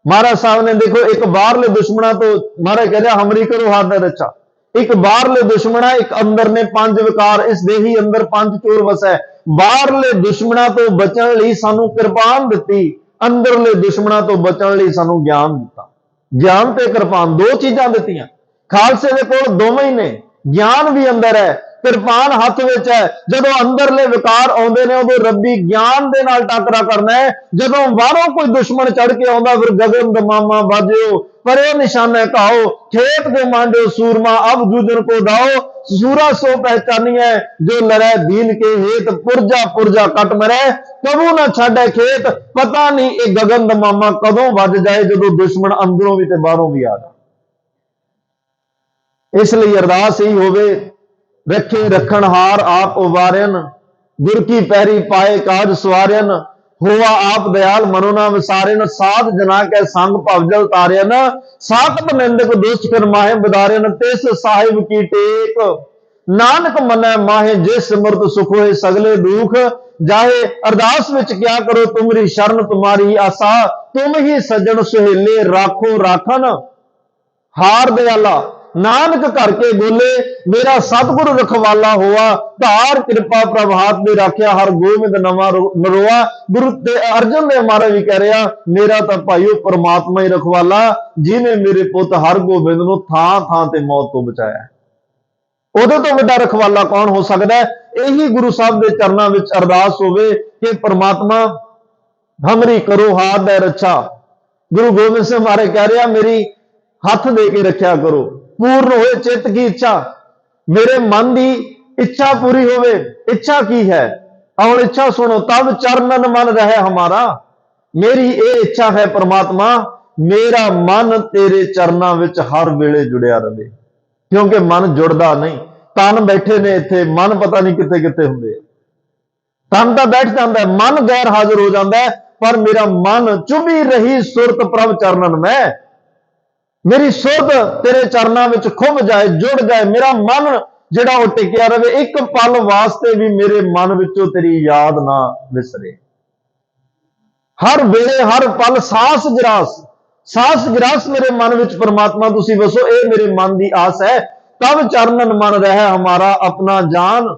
ਮਹਾਰਾਜ ਸਾਹਿਬ ਨੇ, ਦੇਖੋ ਇੱਕ ਬਾਹਰਲੇ ਦੁਸ਼ਮਣਾਂ ਤੋਂ, ਮਹਾਰਾਜ ਕਹਿੰਦੇ ਹਮਰੀ ਕਰੋ ਹੱਥ ਦਾ ਰੱਛਾ। ਇੱਕ ਬਾਹਰਲੇ ਦੁਸ਼ਮਣਾ, ਇੱਕ ਅੰਦਰ ਨੇ ਪੰਜ ਵਿਕਾਰ, ਇਸ ਦੇਹੀ ਅੰਦਰ ਪੰਜ ਚੋਰ ਵਸੈ। ਬਾਹਰਲੇ ਦੁਸ਼ਮਣਾਂ ਤੋਂ ਬਚਣ ਲਈ ਸਾਨੂੰ ਕਿਰਪਾਨ ਦਿੱਤੀ, ਅੰਦਰਲੇ ਦੁਸ਼ਮਣਾਂ ਤੋਂ ਬਚਣ ਲਈ ਸਾਨੂੰ ਗਿਆਨ ਦਿੱਤਾ। ਗਿਆਨ ਤੇ ਕਿਰਪਾਨ, ਦੋ ਚੀਜ਼ਾਂ ਦਿੱਤੀਆਂ। ਖਾਲਸੇ ਦੇ ਕੋਲ ਦੋਵੇਂ ਹੀ ਨੇ, ਗਿਆਨ ਵੀ ਅੰਦਰ ਹੈ, ਕਿਰਪਾਨ ਹੱਥ ਵਿੱਚ ਹੈ। ਜਦੋਂ ਅੰਦਰਲੇ ਵਿਕਾਰ ਆਉਂਦੇ ਨੇ, ਉਦੋਂ ਰੱਬੀ ਗਿਆਨ ਦੇ ਨਾਲ ਟਾਕਰਾ ਕਰਨਾ ਹੈ। ਜਦੋਂ ਬਾਹਰੋਂ ਕੋਈ ਦੁਸ਼ਮਣ ਚੜ ਕੇ ਆਉਂਦਾ, ਫਿਰ ਗਗਨ ਦਮਾਮਾ ਬਾਜਿਓ, ਪਰੇ ਨਿਸ਼ਾਨੇ ਕਹਾਓ, ਖੇਤ ਦੇ ਮਾਂਡਿਓ ਸੂरमा, ਅਬ ਜੂਜਨ ਕੋ ਦਾਓ, सूरा सो पहचानी है, जो लड़े दीन के हेत, पुरजा पुरजा कट मरे, कबू ना छाड़े खेत। पता नहीं ये गगन दमामा कदों वज जाए, जो दुश्मन अंदरों भी ते बाहरों भी आ जाए। इसलिए अरदास ही होवे, रखे रखणहार आप उबारन, गुर की पैरी पाए काज सवारन, होवा आप दयाल मनो ना विसारन, साध जना के संग भवजल तारन, साकत निंदक दुष्ट कर माहे बदारन, तिस साहिब की टेक नानक मनै माहे, जिस सिमरत सुख होए सगले दुख जाहे। अरदास विच क्या करो, तुमरी शरण तुम्हारी आसा, तुम ही सज्जन सुहेले राखो राखन, हार दयाला नानक करके बोले, मेरा सतगुरु रखवाला हुआ, धार कृपा प्रभात में राख्या, हर गोविंद नवा नरोआ। गुरु अर्जन ने हमारा भी कह रहा, मेरा तो भाईओ परमात्मा ही रखवाला, जिन्हें मेरे पुत हर गोबिंद नूं थां थां ते मौत तो बचाया। उहदे तो वड्डा रखवाला कौन हो सकता है? यही गुरु साहब के चरणों में अरदास होवे कि परमात्मा हमरी करो हाथ दे रक्षा। गुरु गोबिंद सिंह महाराज कह रहा, मेरी हथ दे के रखा करो, पूर्ण होए चित्त की इच्छा, मेरे मन की इच्छा पूरी होवे। इच्छा की है? और इच्छा सुनो, तब चरणन मन रहे हमारा। मेरी ये इच्छा है परमात्मा, मेरा मन तेरे चरणों विच हर वेले जुड़िया रहे, क्योंकि मन जुड़दा नहीं। तन बैठे ने इत्थे, मन पता नहीं किते किते हुंदे। तन तो बैठ जाता है, मन गैर हाजिर हो जाता है, पर मेरा मन चुभी रही सुरत प्रभ चरणन में, मेरी सुरत तेरे चरणों में खुभ जाए, जुड़ जाए, मेरा मन जिहड़ा वो टिकिया रहे। एक पल वास्ते भी मेरे मन विचों तेरी याद ना विसरे। हर वेले हर पल सांस गिरास मेरे मन विच परमात्मा तुसी वसो, ये मेरे मन की आस है। तब चरणन मन रहे हमारा, अपना जान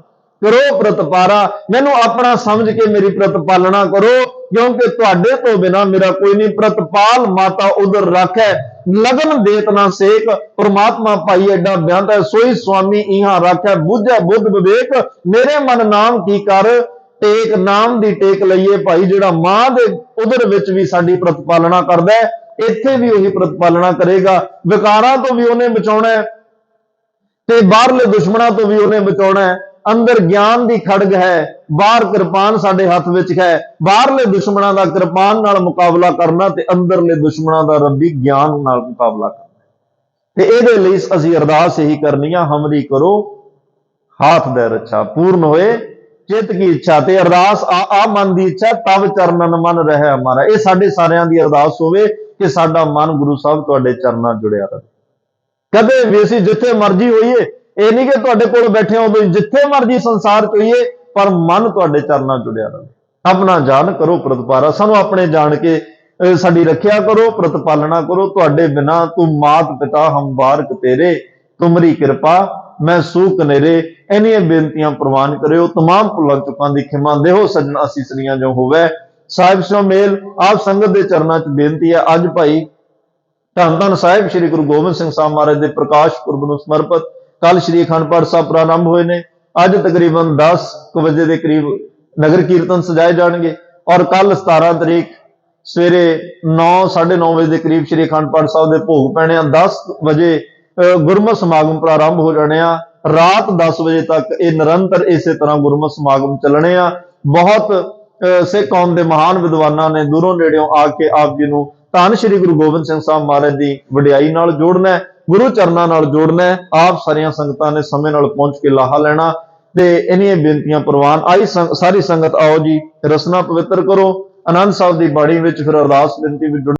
करो प्रतिपारा। मैनू अपना समझ के मेरी प्रतिपालना करो, क्योंकि तुहाडे तो बिना मेरा कोई नहीं। प्रतिपाल माता उधर रखे, लगन देत ना सेक। परमात्मा भाई एडा बेअंत है, सोई स्वामी इहां रखे, बुझे बुद्ध विवेक। मेरे मन नाम की कर टेक, नाम दी टेक लईए भाई, जिहड़ा मां दे उधर विच भी साडी प्रतिपालना करदा है, इत्थे भी उही प्रतिपालना करेगा। विकारां तो भी उहने बचाउणा है ते बाहरले दुश्मनां तो भी उहने बचाउणा है। अंदर ज्ञान की खड़ग है, बाहर किरपान साडे हथ विच है। बाहरले दुश्मनां दा किरपान नाल मुकाबला करना ते अंदरले दुश्मनां दा रब्बी ज्ञान नाल मुकाबला करना। ते इहदे लई असीं अरदास यही करनी आ, हमरी करो हाथ दे रक्षा, पूर्ण होए चित्त की इच्छा। ते अरदास आ मन की इच्छा, तब चरणन मन रहे हमारा। ये साडे सारियां दी अरदास होवे कि साडा मन गुरु साहब तुहाडे चरनां जुड़िया रहे। कदे भी असीं जिथे मर्जी होईए, ये नहीं कि तुहाडे कोल बैठे हो जिथे मर्जी संसार च होईए, पर मन तुहाडे चरनां जुड़िया रहे। अपना जान करो प्रतिपारा। सानू अपने जान के ਸਾਡੀ ਰੱਖਿਆ ਕਰੋ, ਪ੍ਰਤਪਾਲਣਾ ਕਰੋ। ਤੁਹਾਡੇ ਬਿਨਾ ਤੂੰ ਮਾਤ ਪਿਤਾ ਹਮ ਬਾਰਕ ਤੇਰੇ, ਤੁਮਰੀ ਕਿਰਪਾ ਮੈਂ ਸੂਕ ਨੇਰੇ। ਇੰਨੀਆਂ ਬੇਨਤੀਆਂ ਪ੍ਰਵਾਨ ਕਰਿਓ। तमाम ਭੁੱਲਾਂ ਚੁੱਕਾਂ ਦੀ ਖਿਮਾ ਦੇਹੋ ਸਜਣ ਅਸੀਸਰੀਆਂ ਜੋ ਹੋਵੇ। ਸਾਹਿਬ ਸਿਓ ਮੇਲ ਆਪ ਸੰਗਤ ਦੇ ਚਰਨਾਂ 'ਚ ਬੇਨਤੀ ਹੈ। ਅੱਜ ਭਾਈ ਧੰਨ ਧੰਨ ਸਾਹਿਬ ਸ੍ਰੀ ਗੁਰੂ ਗੋਬਿੰਦ ਸਿੰਘ ਸਾਹਿਬ ਮਹਾਰਾਜ ਦੇ ਪ੍ਰਕਾਸ਼ ਪੁਰਬ ਨੂੰ ਸਮਰਪਿਤ ਕੱਲ ਸ੍ਰੀ ਅਖੰਡ ਪਾਠ ਸਾਹਿਬ ਪ੍ਰਾਰੰਭ ਹੋਏ ਨੇ। ਅੱਜ ਤਕਰੀਬਨ 10 ਕੁ ਵਜੇ ਦੇ ਕਰੀਬ ਨਗਰ ਕੀਰਤਨ ਸਜਾਏ ਜਾਣਗੇ ਔਰ ਕੱਲ 17 ਤਰੀਕ ਸਵੇਰੇ 9:30 ਵਜੇ ਦੇ ਕਰੀਬ ਸ੍ਰੀ ਅਖੰਡ ਪਾਠ ਸਾਹਿਬ ਦੇ ਭੋਗ ਪੈਣੇ ਆ। 10 ਵਜੇ ਗੁਰਮਤਿ ਸਮਾਗਮ ਪ੍ਰਾਰੰਭ ਹੋ ਜਾਣੇ ਆ। ਰਾਤ 10 ਵਜੇ ਤੱਕ ਇਹ ਨਿਰੰਤਰ ਇਸੇ ਤਰ੍ਹਾਂ ਗੁਰਮਤਿ ਸਮਾਗਮ ਚੱਲਣੇ ਆ। ਬਹੁਤ ਸਿੱਖ ਕੌਮ ਦੇ ਮਹਾਨ ਵਿਦਵਾਨਾਂ ਨੇ ਦੂਰੋਂ ਨੇੜਿਓਂ ਆ ਕੇ ਆਪ ਜੀ ਨੂੰ ਧੰਨ ਸ੍ਰੀ ਗੁਰੂ ਗੋਬਿੰਦ ਸਿੰਘ ਸਾਹਿਬ ਮਹਾਰਾਜ ਦੀ ਵਡਿਆਈ ਨਾਲ ਜੋੜਨਾ ਹੈ, ਗੁਰੂ ਚਰਨਾਂ ਨਾਲ ਜੋੜਨਾ ਹੈ। ਆਪ ਸਾਰੀਆਂ ਸੰਗਤਾਂ ਨੇ ਸਮੇਂ ਨਾਲ ਪਹੁੰਚ ਕੇ ਲਾਹਾ ਲੈਣਾ ਤੇ ਇੰਨੀਆਂ ਬੇਨਤੀਆਂ ਪ੍ਰਵਾਨ। ਆਈ ਸਾਰੀ ਸੰਗਤ ਆਓ ਜੀ ਰਸਨਾ ਪਵਿੱਤਰ ਕਰੋ। ਆਨੰਦ ਸਾਹਿਬ ਦੀ ਬਾਣੀ ਵਿੱਚ ਫਿਰ ਅਰਦਾਸ ਬੇਨਤੀ ਵਿੱਚ